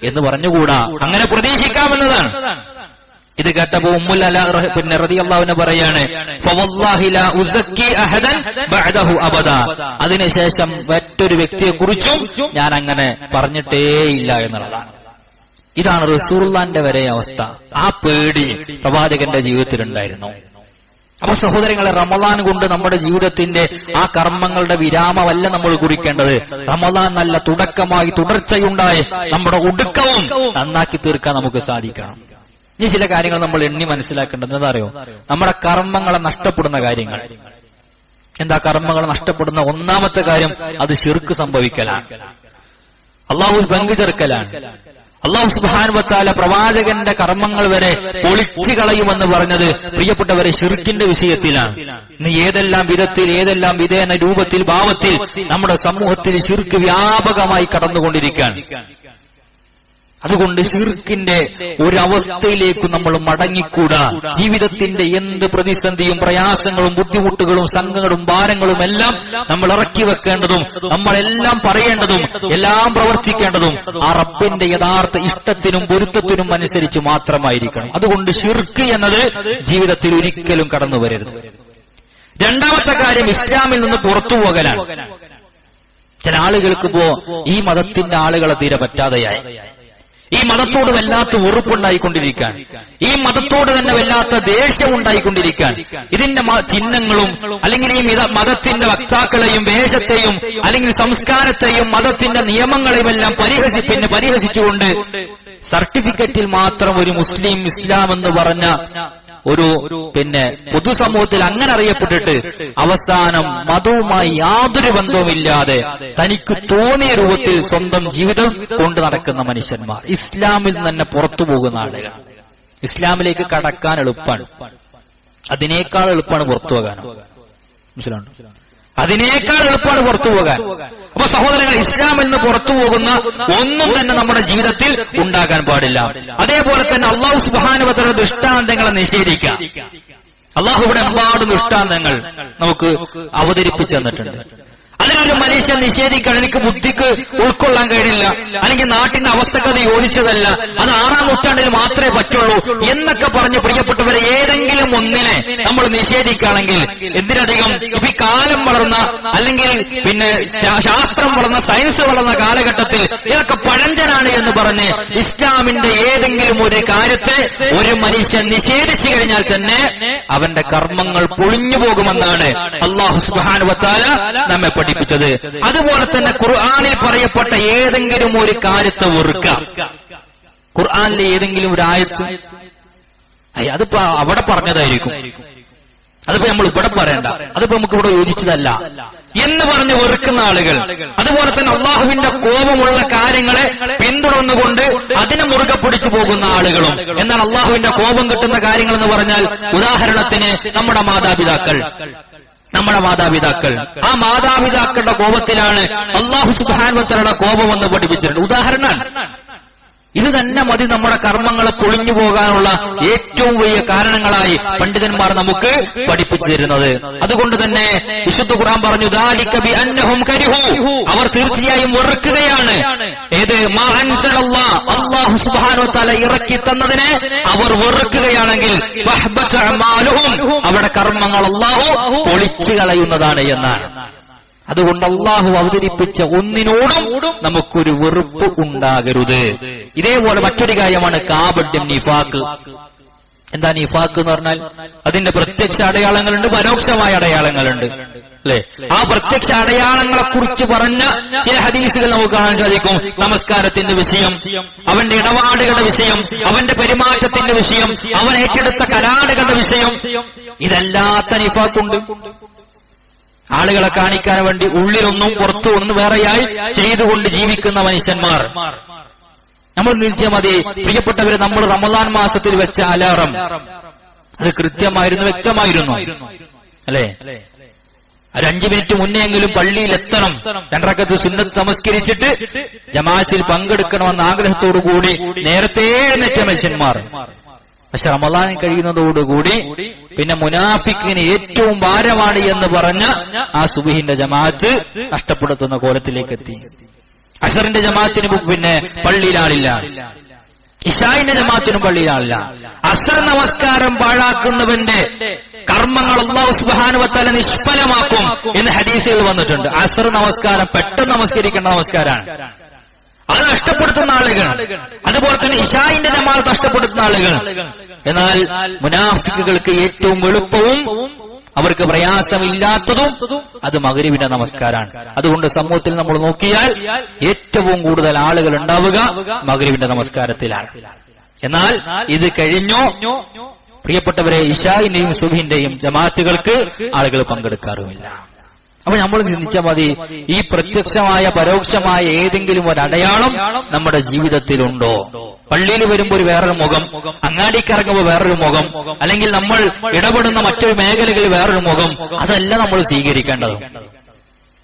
എന്ന് പറഞ്ഞുകൂടാ, അങ്ങനെ പ്രതീക്ഷിക്കാമെന്നതാണ്. ഇത് കേട്ടപ്പോ ഉമ്മുൽ അല പിന്നെ റളിയല്ലാഹു അൻഹ പറയാണ്, ഫവല്ലാഹി ലാ ഉസക്കി അഹദൻ ബഅദഹു അബദാ, അതിനുശേഷം മറ്റൊരു വ്യക്തിയെക്കുറിച്ചും ഞാൻ അങ്ങനെ പറഞ്ഞിട്ടേയില്ല എന്നുള്ളതാണ്. ഇതാണ് റസൂലുള്ളാഹിന്റെ വരെ അവസ്ഥ. ആ പേടി പ്രവാചകന്റെ ജീവിതത്തിലുണ്ടായിരുന്നു. അപ്പൊ സഹോദരങ്ങളെ, റമളാൻ കൊണ്ട് നമ്മുടെ ജീവിതത്തിന്റെ ആ കർമ്മങ്ങളുടെ വിരാമമല്ല നമ്മൾ കുറിക്കേണ്ടത്. റമളാൻ നല്ല തുടക്കമായി തുടർച്ചയുണ്ടായി നമ്മുടെ ഒടുക്കവും നന്നാക്കി തീർക്കാൻ നമുക്ക് സാധിക്കണം. ഇനി ചില കാര്യങ്ങൾ നമ്മൾ എണ്ണി മനസ്സിലാക്കേണ്ടത് എന്താ അറിയോ? നമ്മുടെ കർമ്മങ്ങളെ നഷ്ടപ്പെടുന്ന കാര്യങ്ങൾ. എന്താ കർമ്മങ്ങൾ നഷ്ടപ്പെടുന്ന ഒന്നാമത്തെ കാര്യം? അത് ശിർക്ക് സംഭവിക്കലാണ്, അള്ളാഹുവിൽ പങ്കുചേർക്കലാണ്. അല്ലാഹു സുബ്ഹാനഹു വ തആല പ്രവാചകന്റെ കർമ്മങ്ങൾ വരെ പൊളിച്ചു കളയുമെന്ന് പറഞ്ഞത് പ്രിയപ്പെട്ടവരെ ശിർക്കിന്റെ വിഷയത്തിലാണ്. ഇന്ന് ഏതെല്ലാം വിധത്തിൽ, ഏതെല്ലാം വിധേന രൂപത്തിൽ, ഭാവത്തിൽ നമ്മുടെ സമൂഹത്തിൽ ശിർക്ക് വ്യാപകമായി കടന്നുകൊണ്ടിരിക്കുകയാണ്. അതുകൊണ്ട് ശിർക്കിന്റെ ഒരവസ്ഥയിലേക്ക് നമ്മൾ മടങ്ങിക്കൂടാ. ജീവിതത്തിന്റെ എന്ത് പ്രതിസന്ധിയും പ്രയാസങ്ങളും ബുദ്ധിമുട്ടുകളും സങ്കടവും ഭാരങ്ങളും എല്ലാം നമ്മൾ ഇറക്കി വെക്കേണ്ടതും നമ്മളെല്ലാം പറയേണ്ടതും എല്ലാം പ്രവർത്തിക്കേണ്ടതും ആ റബ്ബിന്റെ യഥാർത്ഥ ഇഷ്ടത്തിനും പൊരുത്തത്തിനും അനുസരിച്ച് മാത്രമായിരിക്കണം. അതുകൊണ്ട് ശിർക്ക് എന്നത് ജീവിതത്തിൽ ഒരിക്കലും കടന്നു വരരുത്. രണ്ടാമത്തെ കാര്യം ഇസ്ലാമിൽ നിന്ന് പുറത്തു പോകലാണ്. ചില ആളുകൾക്ക് ഈ മതത്തിന്റെ ആളുകളെ തീരെ പറ്റാതെയായി, ഈ മതത്തോട് വല്ലാത്ത വെറുപ്പുണ്ടായിക്കൊണ്ടിരിക്കാൻ, ഈ മതത്തോട് തന്നെ വല്ലാത്ത ദേഷ്യം ഉണ്ടായിക്കൊണ്ടിരിക്കാൻ, ഇതിന്റെ ചിഹ്നങ്ങളും അല്ലെങ്കിൽ ഈ മതത്തിന്റെ വക്താക്കളെയും വേഷത്തെയും അല്ലെങ്കിൽ സംസ്കാരത്തെയും മതത്തിന്റെ നിയമങ്ങളെയും എല്ലാം പരിഹസിച്ചുകൊണ്ട് സർട്ടിഫിക്കറ്റിൽ മാത്രം ഒരു മുസ്ലിം ഇസ്ലാം എന്ന് പറഞ്ഞ ഒരു പൊതുസമൂഹത്തിൽ അങ്ങനെ അറിയപ്പെട്ടിട്ട് അവസാനം മതവുമായി യാതൊരു ബന്ധവുമില്ലാതെ തനിക്ക് തോന്നിയ രൂപത്തിൽ സ്വന്തം ജീവിതം കൊണ്ട് നടക്കുന്ന മനുഷ്യന്മാർ, ഇസ്ലാമിൽ തന്നെ പുറത്തു പോകുന്ന ആളുകൾ. ഇസ്ലാമിലേക്ക് കടക്കാൻ എളുപ്പമാണ്, അതിനേക്കാൾ എളുപ്പമാണ് പുറത്തു പോകാനോ? മനസ്സിലാണോ? അതിനേക്കാൾ എളുപ്പമാണ് പുറത്തു പോകാൻ. അപ്പൊ സഹോദരങ്ങൾ, ഇസ്ലാമിൽ നിന്ന് പുറത്തു പോകുന്ന ഒന്നും തന്നെ നമ്മുടെ ജീവിതത്തിൽ ഉണ്ടാകാൻ പാടില്ല. അതേപോലെ തന്നെ അല്ലാഹു സുബ്ഹാനഹു വ തആല ദൃഷ്ടാന്തങ്ങളെ നിഷേധിക്കുക. അല്ലാഹു ഇവിടെ ഒരുപാട് ദൃഷ്ടാന്തങ്ങൾ നമുക്ക് അവതരിപ്പിച്ചു തന്നിട്ടുണ്ട്. അതിനൊരു മനുഷ്യൻ നിഷേധിക്കാൻ എനിക്ക് ബുദ്ധിക്ക് ഉൾക്കൊള്ളാൻ കഴിയില്ല, അല്ലെങ്കിൽ നാട്ടിന്റെ അവസ്ഥക്ക് അത് യോജിച്ചതല്ല, അത് 6-ാം നൂറ്റാണ്ടിൽ മാത്രമേ പറ്റുള്ളൂ എന്നൊക്കെ പറഞ്ഞ് പ്രിയപ്പെട്ടവരെ ഏതെങ്കിലും ഒന്നിനെ നമ്മൾ നിഷേധിക്കുകയാണെങ്കിൽ എന്തിനധികം ഇപ്പൊ ഈ കാലം വളർന്ന അല്ലെങ്കിൽ ശാസ്ത്രം വളർന്ന സയൻസ് വളർന്ന കാലഘട്ടത്തിൽ ഇതൊക്കെ പഴഞ്ചനാണ് എന്ന് പറഞ്ഞ് ഇസ്ലാമിന്റെ ഏതെങ്കിലും ഒരു കാര്യത്തെ ഒരു മനുഷ്യൻ നിഷേധിച്ചു കഴിഞ്ഞാൽ തന്നെ അവന്റെ കർമ്മങ്ങൾ പൊളിഞ്ഞു പോകുമെന്നാണ് അല്ലാഹു സുബ്ഹാനഹു വ തആല നമ്മെ പഠിപ്പിച്ചത്. അതുപോലെ തന്നെ ഖുർആനിൽ പറയപ്പെട്ട ഏതെങ്കിലും ഒരു കാര്യത്തെ വെറുക്കുക. ഖുർആനിലെ ഏതെങ്കിലും ഒരു ആയത്ത് അതിപ്പോ അവിടെ പറഞ്ഞതായിരിക്കും, അതിപ്പോ നമ്മൾ ഇവിടെ പറയണ്ട, അതിപ്പോ നമുക്ക് ഇവിടെ യോജിച്ചതല്ല എന്ന് പറഞ്ഞ് വെറുക്കുന്ന ആളുകൾ. അതുപോലെ തന്നെ അള്ളാഹുവിന്റെ കോപമുള്ള കാര്യങ്ങളെ പിന്തുടർന്നുകൊണ്ട് അതിനെ മുറുകെ പിടിച്ചു പോകുന്ന ആളുകളും. എന്താണ് അള്ളാഹുവിന്റെ കോപം കിട്ടുന്ന കാര്യങ്ങൾ എന്ന് പറഞ്ഞാൽ? ഉദാഹരണത്തിന് നമ്മുടെ മാതാപിതാക്കൾ, ആ മാതാപിതാക്കളുടെ കോപത്തിലാണ് അല്ലാഹു സുബ്ഹാനഹു വ തആലയുടെ കോപമെന്ന് പഠിപ്പിച്ചിട്ടുണ്ട്. ഉദാഹരണം ഇത് തന്നെ മതി നമ്മുടെ കർമ്മങ്ങൾ പൊളിഞ്ഞു പോകാനുള്ള ഏറ്റവും വലിയ കാരണങ്ങളായി പണ്ഡിതന്മാർ നമുക്ക് പഠിപ്പിച്ചു തരുന്നത്. അതുകൊണ്ട് തന്നെ വിശുദ്ധ ഖുർആൻ പറഞ്ഞു, ദാലിക ബിഅന്നഹും കരിഹു, അവർ തീർച്ചയായും വെറുക്കുകയാണ്. ഏത്? മാ അൻസലല്ലാഹ്, അല്ലാഹു സുബ്ഹാനഹു വ തആല ഇറക്കി തന്നതിനെ അവർ വെറുക്കുകയാണെങ്കിൽ ഫഹ്ബത അമാലുഹും, അവരുടെ കർമ്മങ്ങൾ അല്ലാഹു പൊളിച്ചു കളയുന്നതാണ് എന്നാണ്. അതുകൊണ്ട് അള്ളാഹു അവതരിപ്പിച്ച ഒന്നിനോടും നമുക്കൊരു വെറുപ്പ് ഉണ്ടാകരുത്. ഇതേപോലെ മറ്റൊരു കാര്യമാണ് കാപട്യം, നിഫാക്ക്. എന്താ നിഫാക്ക് എന്ന് പറഞ്ഞാൽ? അതിന്റെ പ്രത്യക്ഷ അടയാളങ്ങളുണ്ട്, പരോക്ഷമായ അടയാളങ്ങളുണ്ട്, അല്ലെ? ആ പ്രത്യക്ഷ അടയാളങ്ങളെ കുറിച്ച് പറഞ്ഞ ചില ഹദീസുകൾ നമുക്ക് കാണാൻ സാധിക്കും. നമസ്കാരത്തിന്റെ വിഷയം, അവന്റെ ഇടപാടുകളുടെ വിഷയം, അവന്റെ പെരുമാറ്റത്തിന്റെ വിഷയം, അവൻ ഏറ്റെടുത്ത കരാറുകളുടെ വിഷയം, ഇതല്ലാത്ത നിഫാക്കുണ്ട്. ആളുകളെ കാണിക്കാൻ വേണ്ടി ഉള്ളിലൊന്നും പുറത്തു ഒന്നും വേറെയായി ചെയ്തുകൊണ്ട് ജീവിക്കുന്ന മനുഷ്യന്മാർ. നമ്മൾ നിശ്ചയ മതി പ്രിയപ്പെട്ടവരെ, നമ്മൾ റമദാൻ മാസത്തിൽ വെച്ച അലാറം അത് കൃത്യമായിരുന്നു, വ്യക്തമായിരുന്നു, അല്ലെ? ഒരു 5 മിനിറ്റ് മുന്നെങ്കിലും പള്ളിയിൽ എത്തണം, 2 റക്അത്ത് സുന്നത്ത് നമസ്കരിച്ചിട്ട് ജമാഅത്തിൽ പങ്കെടുക്കണമെന്ന ആഗ്രഹത്തോടുകൂടി നേരത്തെ എഴുന്നേറ്റ മനുഷ്യന്മാർ. പക്ഷെ റമദാൻ കഴിയുന്നതോടുകൂടി പിന്നെ മുനാഫിക്കിന് ഏറ്റവും ഭാരമാണ് എന്ന് പറഞ്ഞ ആ സുബ്ഹിന്റെ ജമാഅത്ത് നഷ്ടപ്പെടുത്തുന്ന കോലത്തിലേക്ക് എത്തി. അസറിന്റെ ജമാഅത്തിന് പിന്നെ പള്ളിയിലാളില്ല, ഇശാഇന്റെ ജമാഅത്തിനും പള്ളിയിലാളില്ല. അസർ നമസ്കാരം പാഴാക്കുന്നവന്റെ കർമ്മങ്ങൾ അല്ലാഹു സുബ്ഹാനഹു വ തആല നിഷ്ഫലമാക്കും എന്ന് ഹദീസുകൾ വന്നിട്ടുണ്ട്. അസർ നമസ്കാരം പെട്ടെന്ന് നമസ്കരിക്കേണ്ട നമസ്കാരമാണ്, അത് നഷ്ടപ്പെടുത്തുന്ന ആളുകൾ. അതുപോലെ തന്നെ ഇശാഇന്റെ ജമാഅത്ത് നഷ്ടപ്പെടുത്തുന്ന ആളുകൾ. എന്നാൽ മുനാഫിക്കുകൾക്ക് ഏറ്റവും എളുപ്പവും അവർക്ക് പ്രയാസമില്ലാത്തതും അത് മഗ്രിബിന്റെ നമസ്കാരമാണ്. അതുകൊണ്ട് സമൂഹത്തിൽ നമ്മൾ നോക്കിയാൽ ഏറ്റവും കൂടുതൽ ആളുകൾ ഉണ്ടാവുക മഗ്രിബിന്റെ നമസ്കാരത്തിലാണ്. എന്നാൽ ഇത് കഴിഞ്ഞോ പ്രിയപ്പെട്ടവരെ, ഇശാഇന്റെയും സുബ്ഹിന്റെയും ജമാഅത്തുകൾക്ക് ആളുകൾ പങ്കെടുക്കാറുമില്ല. അപ്പൊ നമ്മൾ ചിന്തിച്ചാൽ മതി, ഈ പ്രത്യക്ഷമായ പരോക്ഷമായ ഏതെങ്കിലും ഒരു അടയാളം നമ്മുടെ ജീവിതത്തിലുണ്ടോ? പള്ളിയിൽ വരുമ്പോൾ ഒരു വേറൊരു മുഖം, അങ്ങാടിക്കിറങ്ങുമ്പോൾ വേറൊരു മുഖം, അല്ലെങ്കിൽ നമ്മൾ ഇടപെടുന്ന മറ്റൊരു മേഖലകളിൽ വേറൊരു മുഖം, അതല്ല നമ്മൾ സ്വീകരിക്കേണ്ടത്.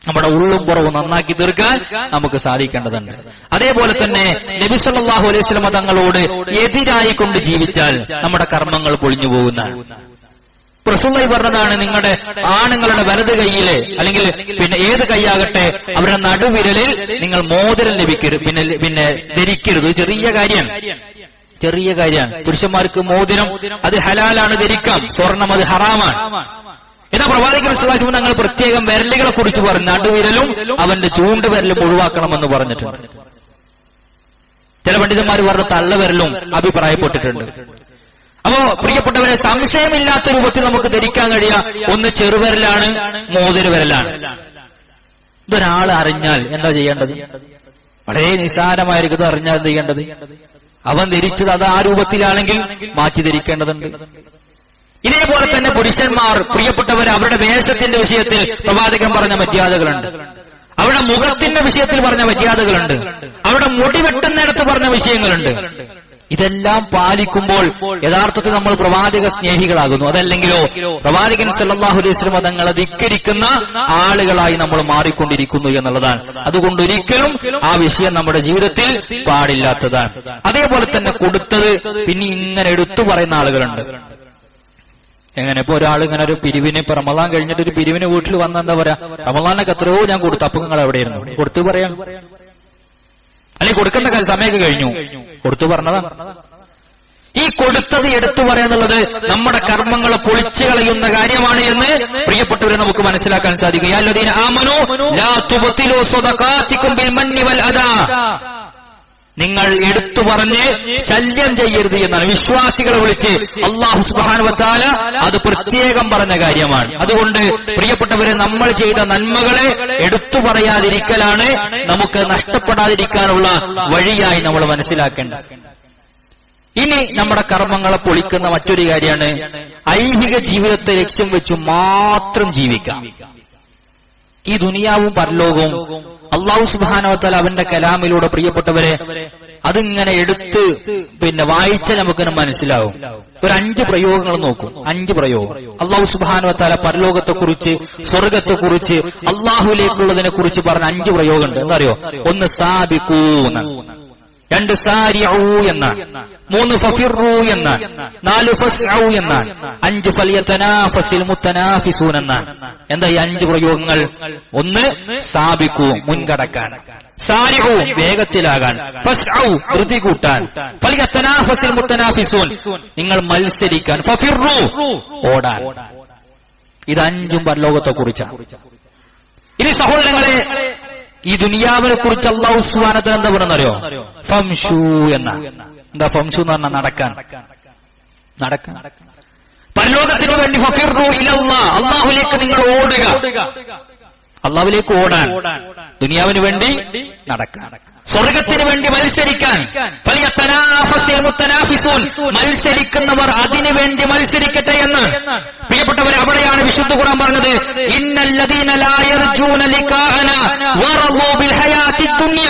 നമ്മുടെ ഉള്ളും പുറവും നന്നാക്കി തീർക്കാൻ നമുക്ക് സാധിക്കേണ്ടതുണ്ട്. അതേപോലെ തന്നെ നബി സല്ലല്ലാഹു അലൈഹി വസല്ലം തങ്ങളോട് എതിരായി കൊണ്ട് ജീവിച്ചാൽ നമ്മുടെ കർമ്മങ്ങൾ പൊളിഞ്ഞു പോകുന്നതാണ്. റസൂലുള്ളാഹി പറഞ്ഞതാണ്, നിങ്ങളുടെ ആണുങ്ങളുടെ വലത് കൈയിലെ അല്ലെങ്കിൽ പിന്നെ ഏത് കൈയാകട്ടെ അവരുടെ നടുവിരലിൽ നിങ്ങൾ മോതിരം ലഭിക്കരുത്, പിന്നെ ധരിക്കരുത്. ചെറിയ കാര്യമാണ്. പുരുഷന്മാർക്ക് മോതിരം അത് ഹലാലാണ്, ധരിക്കാം. സ്വർണം അത് ഹറാമാണ്. എന്നാൽ പ്രവാചകൻ സ്വല്ലല്ലാഹു അലൈഹി വസല്ലം തങ്ങൾ പ്രത്യേകം വിരലുകളെ കുറിച്ച് പറഞ്ഞു, നടുവിരലും അവന്റെ ചൂണ്ടുവിരലും ഒഴിവാക്കണമെന്ന് പറഞ്ഞിട്ടുണ്ട്. ചില പണ്ഡിതന്മാർ പറഞ്ഞ തള്ളവിരലും അഭിപ്രായപ്പെട്ടിട്ടുണ്ട്. അപ്പോ പ്രിയപ്പെട്ടവരെ, സംശയമില്ലാത്ത രൂപത്തിൽ നമുക്ക് ധരിക്കാൻ കഴിയുക ഒന്ന് ചെറുവിരലാണ്, മോതിരവിരലാണ്. ഇതൊരാൾ അറിഞ്ഞാൽ എന്താ ചെയ്യേണ്ടത്? വളരെ നിസ്സാരമായിരിക്കും. ഇത് അറിഞ്ഞാൽ എന്ത് ചെയ്യേണ്ടത്? അവൻ ധരിച്ചത് അത് ആ രൂപത്തിലാണെങ്കിൽ മാറ്റി ധരിക്കേണ്ടതുണ്ട്. ഇതേപോലെ തന്നെ പുരുഷന്മാർ പ്രിയപ്പെട്ടവർ അവരുടെ വേഷത്തിന്റെ വിഷയത്തിൽ പ്രവാചകൻ പറഞ്ഞ മര്യാദകളുണ്ട്, അവരുടെ മുഖത്തിന്റെ വിഷയത്തിൽ പറഞ്ഞ മര്യാദകളുണ്ട്, അവരുടെ മുടി വെട്ടുന്നിടത്ത് പറഞ്ഞ വിഷയങ്ങളുണ്ട്. ഇതെല്ലാം പാലിക്കുമ്പോൾ യഥാർത്ഥത്തിൽ നമ്മൾ പ്രവാചക സ്നേഹികളാകുന്നു. അതല്ലെങ്കിലോ പ്രവാചകൻ സല്ലല്ലാഹു അലൈഹി വസല്ലം തങ്ങളെ ധിക്കരിക്കുന്ന ആളുകളായി നമ്മൾ മാറിക്കൊണ്ടിരിക്കുന്നു എന്നുള്ളതാണ്. അതുകൊണ്ട് ഒരിക്കലും ആ വിഷയം നമ്മുടെ ജീവിതത്തിൽ പാടില്ലാത്തതാണ്. അതേപോലെ തന്നെ കൊടുത്തത് പിന്നെ ഇങ്ങനെ എടുത്തു പറയുന്ന ആളുകളുണ്ട്. എങ്ങനെ ഇപ്പൊ ഒരാൾ ഇങ്ങനെ ഒരു പിരിവിന്, ഇപ്പൊ റമദാൻ കഴിഞ്ഞിട്ട് ഒരു പിരിവിന് വീട്ടിൽ വന്ന എന്താ പറയാ, റമദാനൊക്കെ എത്രയോ ഞാൻ കൊടുത്തു, അപ്പൊ നിങ്ങൾ എവിടെയായിരുന്നു? കൊടുത്തു പറയാം, അല്ലെങ്കിൽ കൊടുക്കേണ്ട സമയമൊക്കെ കഴിഞ്ഞു, കൊടുത്തു പറഞ്ഞതാ. ഈ കൊടുത്തത് എടുത്തു പറയാന്നുള്ളത് നമ്മുടെ കർമ്മങ്ങളെ പൊളിച്ചു കളയുന്ന കാര്യമാണ് എന്ന് പ്രിയപ്പെട്ടവരെ നമുക്ക് മനസ്സിലാക്കാൻ സാധിക്കും. യാ അല്ലദീന ആമനൂ ലാ തുബ്തിലൂ സ്വദഖാതികും ബിൽ മന്നി വൽ അദാ, നിങ്ങൾ എടുത്തു പറഞ്ഞ് ശല്യം ചെയ്യരുത് എന്നാണ്. വിശ്വാസികളെ വിളിച്ച് അല്ലാഹു സുബ്ഹാനഹു വ തആല അത് പ്രത്യേകം പറഞ്ഞ കാര്യമാണ്. അതുകൊണ്ട് പ്രിയപ്പെട്ടവരെ, നമ്മൾ ചെയ്ത നന്മകളെ എടുത്തു പറയാതിരിക്കലാണ് നമുക്ക് നഷ്ടപ്പെടാതിരിക്കാനുള്ള വഴിയായി നമ്മൾ മനസ്സിലാക്കേണ്ടത്. ഇനി നമ്മുടെ കർമ്മങ്ങളെ പൊളിക്കുന്ന മറ്റൊരു കാര്യമാണ് ഐഹിക ജീവിതത്തെ ലക്ഷ്യം വെച്ച് മാത്രം ജീവിക്കാം. ഈ ദുനിയാവും പരലോകവും അല്ലാഹു സുബ്ഹാനഹു വ തആല അവന്റെ കലാമിലൂടെ പ്രിയപ്പെട്ടവരെ അതിങ്ങനെ എടുത്ത് വായിച്ചാൽ നമുക്കിങ്ങനെ മനസ്സിലാവും. ഒരു 5 പ്രയോഗങ്ങൾ നോക്കും. 5 പ്രയോഗം അല്ലാഹു സുബ്ഹാനഹു വ തആല പരലോകത്തെക്കുറിച്ച്, സ്വർഗത്തെക്കുറിച്ച്, അല്ലാഹുവിലേക്കുള്ളതിനെ കുറിച്ച് പറഞ്ഞ 5 പ്രയോഗമുണ്ട്. എന്താ അറിയോ? ഒന്ന് സാബിഖൂന, 2 സാരിഉ എന്നാണ്, 3 ഫഫിറു എന്നാണ്, 4 ഫസ്ഉ എന്നാണ്, 5 ഫൽയതനാഫസിൽ മുത്തനാഫിസൂൻ എന്നാണ്. എന്താ ഈ 5 പ്രയോഗങ്ങൾ? 1 സാബിഖു മുൻകടക്കാൻ, സാരിഉ വേഗത്തിലാകാൻ, ഫസ്ഉ ധൃതി കൂട്ടാൻ, ഫൽയതനാഫസിൽ മുത്തനാഫിസൂൻ നിങ്ങൾ മത്സരിക്കാൻ, ഫഫിറു ഓടാൻ. ഇത് 5ഉം പരലോകത്തെ കുറിച്ചാണ്. ഇനി സഹോദരങ്ങളെ, ഈ ദുനിയാവിനെ കുറിച്ച് അല്ലാഹു സുബ്ഹാനഹു വ തആല എന്താ പറയുന്നറിയോ? ഫംശു എന്ന. എന്താ ഫംശു എന്ന് പറഞ്ഞാൽ നടക്കാൻ, നടക്കാൻ. പരലോകത്തിന് വേണ്ടി ഫഫിറു ഇലല്ലാഹ്, അല്ലാഹുവിലേക്ക് നിങ്ങൾ ഓടുക, അല്ലാഹുവിലേക്ക് ഓടാൻ. ദുനിയാവിന് വേണ്ടി നടക്കാൻ, സ്വർഗത്തിന് വേണ്ടി മത്സരിക്കാൻ. മത്സരിക്കുന്നവർ അതിനു വേണ്ടി മത്സരിക്കട്ടെ എന്ന്. പ്രിയപ്പെട്ടവരെ, അവിടെയാണ് വിശുദ്ധ ഖുർആൻ പറഞ്ഞത്, ഇന്നല്ലദീന ലാ യർജൂന ലിഖാഅന വറളൂ ബിൽ ഹയാത്തിദ് ദുനിയ.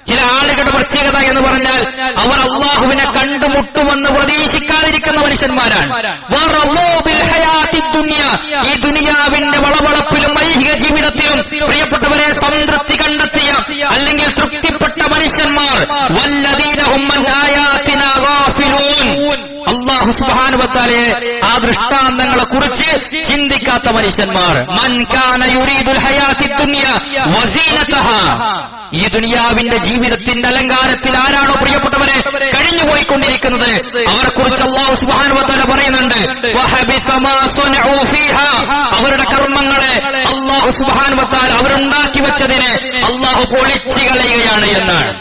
ചില ആളുകളുടെ പ്രത്യേകത എന്ന് പറഞ്ഞാൽ അവർ അള്ളാഹുവിനെ കണ്ടുമുട്ടുമെന്ന് പ്രതീക്ഷിക്കാതിരിക്കുന്ന മനുഷ്യന്മാരാണ്. വറളൂ ബിൽ ഹയാത്തിദ് ദുനിയ, ഈ ദുനിയാവിന്റെ വളവളപ്പിലും ഐഹിക ജീവിതത്തിലും പ്രിയപ്പെട്ടവരെ സംതൃപ്തി കണ്ടെത്തിയ അല്ലെങ്കിൽ തൃപ്തിപ്പെട്ട മനുഷ്യന്മാർ. വല്ലദീന ഹും അൻ ആയാതിനാ ഗാഫിലൂൻ, അല്ലാഹു സുബ്ഹാനഹു വ തആലയെ ആ ദൃഷ്ടാന്തങ്ങളെ കുറിച്ച് ചിന്തിക്കാത്ത മനുഷ്യന്മാർ. മൻ കാന യുരീദുൽ ഹയാത്തിദ് ദുനിയ വസീനതഹാ, ഈ ദുനിയാവിന്റെ ജീവിതത്തിന്റെ അലങ്കാരത്തിൽ ആരാണോ പ്രിയപ്പെട്ടവരെ കഴിഞ്ഞുപോയിക്കൊണ്ടിരിക്കുന്നത് അവരെ കുറിച്ച് അല്ലാഹു സുബ്ഹാനഹു വ തആല പറയുന്നുണ്ട്, വഹബിത മാ സനഉ ഫീഹാ, അവരുടെ കർമ്മങ്ങളെ അല്ലാഹു സുബ്ഹാനഹു വ തആല അവരുണ്ടാക്കി വെച്ചതിനെ അല്ലാഹു പൊളിച്ചു കളയുകയാണ് എന്നാണ്.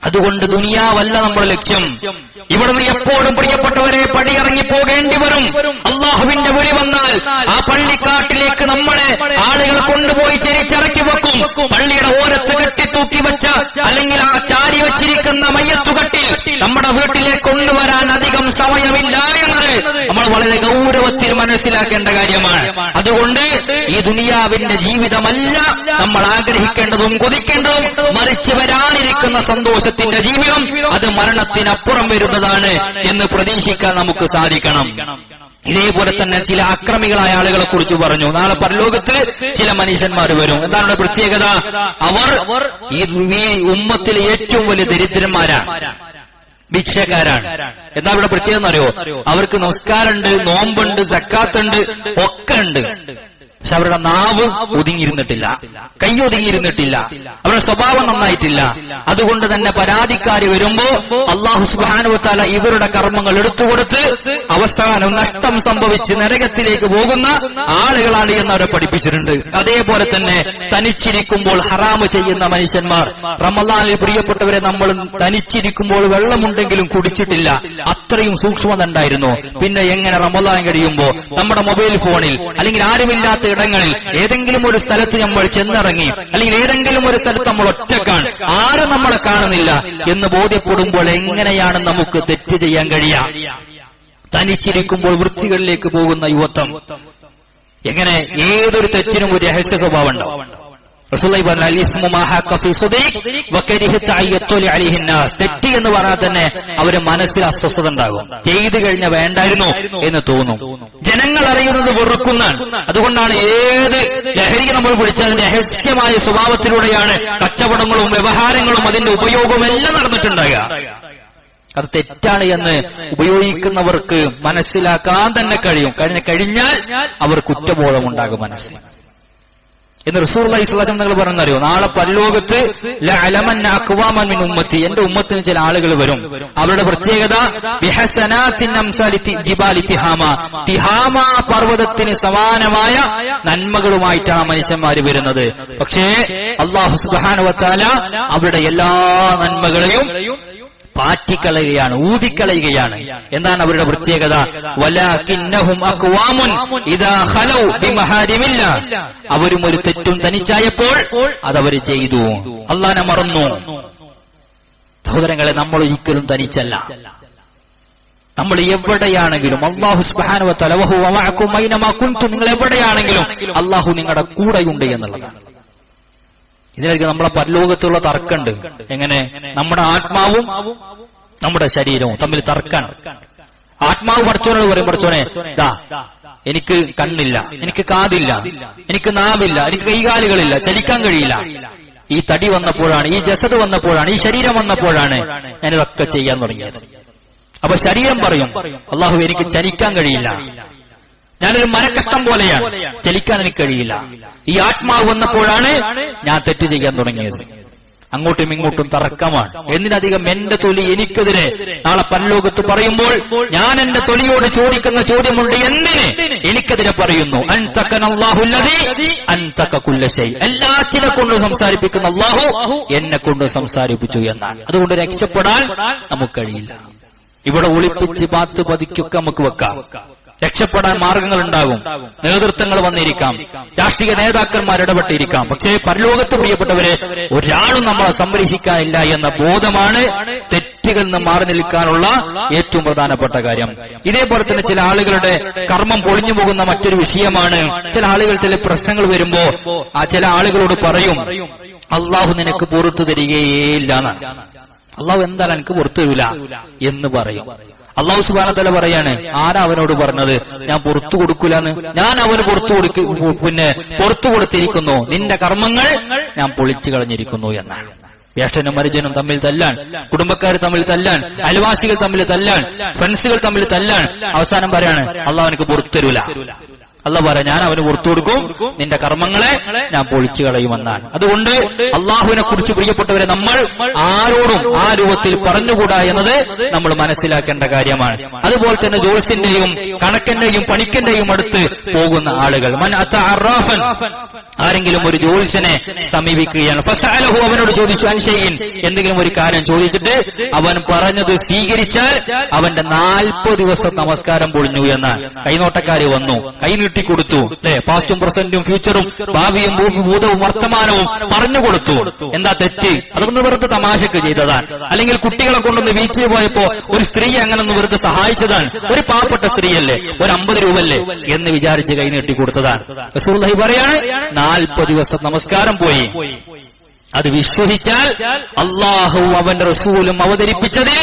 അതുകൊണ്ട് ദുനിയാവല്ല നമ്മുടെ ലക്ഷ്യം. ഇവിടുന്ന് എപ്പോഴും പ്രിയപ്പെട്ടവരെ പടിയിറങ്ങി പോകേണ്ടി വരും. അള്ളാഹുവിന്റെ വിളി വന്നാൽ ആ പള്ളിക്കാട്ടിലേക്ക് നമ്മളെ ആളുകൾ കൊണ്ടുപോയി ചെരിച്ചിറക്കി വെക്കും. പള്ളിയുടെ ഓരത്ത് കെട്ടിത്തൂക്കി വെച്ച അല്ലെങ്കിൽ ആ ചാരി വെച്ചിരിക്കുന്ന മയ്യത്തുകട്ടിൽ നമ്മുടെ വീട്ടിലേക്ക് കൊണ്ടുവരാൻ അധികം സമയമില്ല എന്നത് നമ്മൾ വളരെ ഗൗരവത്തിൽ മനസ്സിലാക്കേണ്ട കാര്യമാണ്. അതുകൊണ്ട് ഈ ദുനിയാവിന്റെ ജീവിതമല്ല നമ്മൾ ആഗ്രഹിക്കേണ്ടതും കൊതിക്കേണ്ടതും, മറിച്ച് വരാനിരിക്കുന്ന സന്തോഷത്തിന്റെ ജീവിതം അത് മരണത്തിനപ്പുറം വരുന്നതാണ് എന്ന് പ്രതീക്ഷിക്കാൻ നമുക്ക് സാധിക്കണം. ഇതേപോലെ തന്നെ ചില അക്രമികളായ ആളുകളെ കുറിച്ച് പറഞ്ഞു. നാളെ പരലോകത്ത് ചില മനുഷ്യന്മാർ വരും. എന്താണ് പ്രത്യേകത? അവർ ഈ ഉമ്മത്തിലെ ഏറ്റവും വലിയ ദരിദ്രന്മാരാണ്, ഭിക്ഷക്കാരാണ്. എന്താ ഇവിടെ പ്രത്യേകത എന്നറിയോ? അവർക്ക് നമസ്കാരമുണ്ട്, നോമ്പുണ്ട്, സക്കാത്തുണ്ട്, ഒക്കെ ഉണ്ട്. പക്ഷെ അവരുടെ നാവ് ഒതുങ്ങിയിരുന്നിട്ടില്ല, കൈ ഒതുങ്ങിയിരുന്നിട്ടില്ല, അവരുടെ സ്വഭാവം നന്നായിട്ടില്ല. അതുകൊണ്ട് തന്നെ പരാതിക്കാരി വരുമ്പോ അല്ലാഹു സുബ്ഹാനഹു വ തആല ഇവരുടെ കർമ്മങ്ങൾ എടുത്തുകൊടുത്ത് അവസാനം നഷ്ടം സംഭവിച്ച് നരകത്തിലേക്ക് പോകുന്ന ആളുകളാണ് എന്ന് അവരെ പഠിപ്പിച്ചിട്ടുണ്ട്. അതേപോലെ തന്നെ തനിച്ചിരിക്കുമ്പോൾ ഹറാമ് ചെയ്യുന്ന മനുഷ്യന്മാർ. റമളാനിൽ പ്രിയപ്പെട്ടവരെ, നമ്മൾ തനിച്ചിരിക്കുമ്പോൾ വെള്ളമുണ്ടെങ്കിലും കുടിച്ചിട്ടില്ല, അത്രയും സൂക്ഷ്മത ഉണ്ടായിരുന്നു. പിന്നെ എങ്ങനെ റമളാൻ കഴിയുമ്പോ നമ്മുടെ മൊബൈൽ ഫോണിൽ അല്ലെങ്കിൽ ആരുമില്ലാത്ത ഇടങ്ങളിൽ ഏതെങ്കിലും ഒരു സ്ഥലത്ത് നമ്മൾ ചെന്നിറങ്ങി, അല്ലെങ്കിൽ ഏതെങ്കിലും ഒരു സ്ഥലത്ത് നമ്മൾ ഒറ്റക്കാണ്, ആരും നമ്മളെ കാണുന്നില്ല എന്ന് ബോധ്യപ്പെടുമ്പോൾ എങ്ങനെയാണ് നമുക്ക് തെറ്റ് ചെയ്യാൻ കഴിയുക? തനിച്ചിരിക്കുമ്പോൾ വൃത്തികളിലേക്ക് പോകുന്ന യുവത്വം. എങ്ങനെ ഏതൊരു തെറ്റിനും ഒരു രഹസ്യ സ്വഭാവം ഉണ്ടാവും. തെറ്റ് എന്ന് പറഞ്ഞാൽ തന്നെ അവര് മനസ്സിൽ അസ്വസ്ഥത ഉണ്ടാകും. ചെയ്തു കഴിഞ്ഞാൽ വേണ്ടായിരുന്നു എന്ന് തോന്നും. ജനങ്ങൾ അറിയുന്നത് വെറുക്കുന്നതാണ്. അതുകൊണ്ടാണ് ഏത് ലഹരി നമ്മൾ പിടിച്ചാൽ രഹസ്യമായ സ്വഭാവത്തിലൂടെയാണ് കച്ചവടങ്ങളും വ്യവഹാരങ്ങളും അതിന്റെ ഉപയോഗവും എല്ലാം നടന്നിട്ടുണ്ടാകുക. അത് തെറ്റാണ് എന്ന് ഉപയോഗിക്കുന്നവർക്ക് മനസ്സിലാക്കാൻ തന്നെ കഴിയും. കഴിഞ്ഞാൽ അവർ കുറ്റബോധമുണ്ടാകും മനസ്സിൽ. എന്ന് റസൂലുള്ളാഹി സ്വല്ലല്ലാഹു അലൈഹി വസല്ലം നിങ്ങൾ പറഞ്ഞറിയോ? നാളെ പരലോകത്ത് ലഅലമന്ന അഖ്വാമൻ മിൻ ഉമ്മത്തി, എന്റെ ഉമ്മത്തിന് ചില ആളുകൾ വരും. അവരുടെ പ്രത്യേകത ബിഹസനാത്തിൻ അംസാലി ജിബാലി തിഹാമ, തിഹാമ പർവ്വതത്തിന് സമാനമായ നന്മകളുമായിട്ടാണ് മനുഷ്യന്മാർ വരുന്നത്. പക്ഷേ അല്ലാഹു സുബ്ഹാനഹു വ തആല അവരുടെ എല്ലാ നന്മകളെയും പാറ്റിക്കളയുകയാണ്, ഊതിക്കളയുകയാണ്. എന്താണ് അവരുടെ പ്രത്യേകത? വലാകിന്നഹും അഖ്വാമുൻ ഇദാ ഖലൗ ബിമഹാരിമില്ല, അവരും ഒരു തെറ്റും തനിച്ചായപ്പോൾ അതവര് ചെയ്തു, അല്ലാഹനെ മറന്നു. സഹോദരങ്ങളെ, നമ്മൾ ഒരിക്കലും തനിച്ചല്ല. നമ്മൾ എവിടെയാണെങ്കിലും അല്ലാഹു സുബ്ഹാനഹു വ തആല വഹുവ മഅകും ഐനമാ കുൻതും, നിങ്ങൾ എവിടെയാണെങ്കിലും അല്ലാഹു നിങ്ങളുടെ കൂടെയുണ്ട് എന്നുള്ളതാണ്. ഇതിലേക്ക് നമ്മളെ പരലോകത്തുള്ള തർക്കമുണ്ട്. എങ്ങനെ? നമ്മുടെ ആത്മാവും നമ്മുടെ ശരീരവും തമ്മിൽ തർക്കാണ്. ആത്മാവ് പടച്ചോനോട് പറയും, പടച്ചോനെ ദാ എനിക്ക് കണ്ണില്ല, എനിക്ക് കാതില്ല, എനിക്ക് നാവില്ല, എനിക്ക് കൈകാലുകളില്ല, ചലിക്കാൻ കഴിയില്ല. ഈ തടി വന്നപ്പോഴാണ്, ഈ ജസദ് വന്നപ്പോഴാണ്, ഈ ശരീരം വന്നപ്പോഴാണ് ഞാനിതൊക്കെ ചെയ്യാൻ തുടങ്ങിയത്. അപ്പൊ ശരീരം പറയും, അല്ലാഹു എനിക്ക് ചലിക്കാൻ കഴിയില്ല, ഞാനൊരു മരക്കഷ്ടം പോലെയാണ്, ചലിക്കാൻ എനിക്ക് കഴിയില്ല. ഈ ആത്മാവ് വന്നപ്പോഴാണ് ഞാൻ തെറ്റ് ചെയ്യാൻ തുടങ്ങിയത്. അങ്ങോട്ടും ഇങ്ങോട്ടും തർക്കമാണ്. എന്തിനധികം എന്റെ തൊലി എനിക്കെതിരെ നാളെ പരലോകത്ത് പറയുമ്പോൾ ഞാൻ എന്റെ തൊലിയോട് ചോദിക്കുന്ന ചോദ്യമുണ്ട്, എന്തിന് എനിക്കെതിരെ പറയുന്നു? എല്ലാറ്റിനെ കൊണ്ടും സംസാരിപ്പിക്കുന്ന അല്ലാഹു എന്നെ കൊണ്ട് സംസാരിപ്പിച്ചു എന്നാണ്. അതുകൊണ്ട് രക്ഷപ്പെടാൻ നമുക്ക് കഴിയില്ല. ഇവിടെ ഒളിപ്പിച്ച് പാത്ത് പതിക്കൊക്കെ നമുക്ക് വെക്കാം. രക്ഷപ്പെടാൻ മാർഗങ്ങൾ ഉണ്ടാകും, നേതൃത്വങ്ങൾ വന്നിരിക്കാം, രാഷ്ട്രീയ നേതാക്കന്മാർ ഇടപെട്ടിരിക്കാം. പക്ഷേ പരലോകത്ത് പ്രിയപ്പെട്ടവരെ ഒരാളും നമ്മളെ സംരക്ഷിക്കാനില്ല എന്ന ബോധമാണ് തെറ്റുകളിൽ നിന്ന് മാറി നിൽക്കാനുള്ള ഏറ്റവും പ്രധാനപ്പെട്ട കാര്യം. ഇതേപോലെ തന്നെ ചില ആളുകളുടെ കർമ്മം പൊളിഞ്ഞു പോകുന്ന മറ്റൊരു വിഷയമാണ്, ചില ആളുകൾ ചില പ്രശ്നങ്ങൾ വരുമ്പോ ആ ചില ആളുകളോട് പറയും, അല്ലാഹു നിനക്ക് പുറത്തു തരികയേയില്ല എന്നാണ്. അല്ലാഹു എന്താണ് എനിക്ക് പുറത്തു തരൂല എന്ന് പറയും. അല്ലാഹു സുബ്ഹാനഹു വ തആല പറയാണ്, ആരാ അവനോട് പറഞ്ഞത് ഞാൻ പുറത്തു കൊടുക്കൂലെന്ന്? ഞാൻ അവന് പുറത്തു കൊടുത്തിരിക്കുന്നു, നിന്റെ കർമ്മങ്ങൾ ഞാൻ പൊളിച്ചു കളഞ്ഞിരിക്കുന്നു എന്നാണ്. ജ്യേഷ്ഠനും മരുജനും തമ്മിൽ തല്ലാൻ, കുടുംബക്കാർ തമ്മിൽ തല്ലാൻ, അയൽവാസികൾ തമ്മിൽ തല്ലാൻ, ഫ്രണ്ട്സുകൾ തമ്മിൽ തല്ലാൻ, അവസാനം പറയാണ് അല്ലാഹു എനിക്ക് പുറത്തു തരൂല. അല്ലാഹു പറയാ, ഞാൻ അവന് പുറത്തു കൊടുക്കും, നിന്റെ കർമ്മങ്ങളെ ഞാൻ പൊളിച്ചു കളയുമെന്നാണ്. അതുകൊണ്ട് അള്ളാഹുവിനെ കുറിച്ച് പ്രിയപ്പെട്ടവരെ നമ്മൾ ആരോടും ആ രൂപത്തിൽ പറഞ്ഞുകൂടാ എന്നത് നമ്മൾ മനസ്സിലാക്കേണ്ട കാര്യമാണ്. അതുപോലെ തന്നെ ജോത്സ്യന്റെയും കണക്കന്റെയും പണിക്കന്റെയും അടുത്ത് പോകുന്ന ആളുകൾ, മൻ അത അറാഫൻ, ആരെങ്കിലും ഒരു ജോത്സ്യനെ സമീപിക്കുകയാണ്, ഫസഅലഹു, അവനോട് ചോദിച്ചു, അൻ ഷൈഇൻ, എന്തെങ്കിലും ഒരു കാര്യം ചോദിച്ചിട്ട് അവൻ പറഞ്ഞത് സ്വീകരിച്ചാൽ അവന്റെ 40 ദിവസം നമസ്കാരം പൊളിഞ്ഞു എന്നാണ്. കൈനോട്ടക്കാര് വന്നു, കൈ കൊടുത്തു, അല്ലെ, പാസ്റ്റും പ്രസന്റും ഫ്യൂച്ചറും ഭാവിയും ഭൂതവും വർത്തമാനവും പറഞ്ഞു കൊടുത്തു. എന്താ തെറ്റ്? അതൊന്ന് വെറുതെ തമാശക്ക് ചെയ്തതാണ്. അല്ലെങ്കിൽ കുട്ടികളെ കൊണ്ടൊന്ന് ബീച്ചിൽ പോയപ്പോ ഒരു സ്ത്രീ അങ്ങനെ ഒന്ന് വെറുതെ സഹായിച്ചതാണ്, ഒരു പാവപ്പെട്ട സ്ത്രീയല്ലേ, ഒരു 50 രൂപല്ലേ എന്ന് വിചാരിച്ച് കൈ നീട്ടി കൊടുത്തതാണ്. റസൂലുള്ളാഹി പറയാണ് 40 ദിവസം നമസ്കാരം പോയി. അത് വിശ്വസിച്ചാൽ അല്ലാഹു അവന്റെ റസൂലും അവതരിപ്പിച്ചതിൽ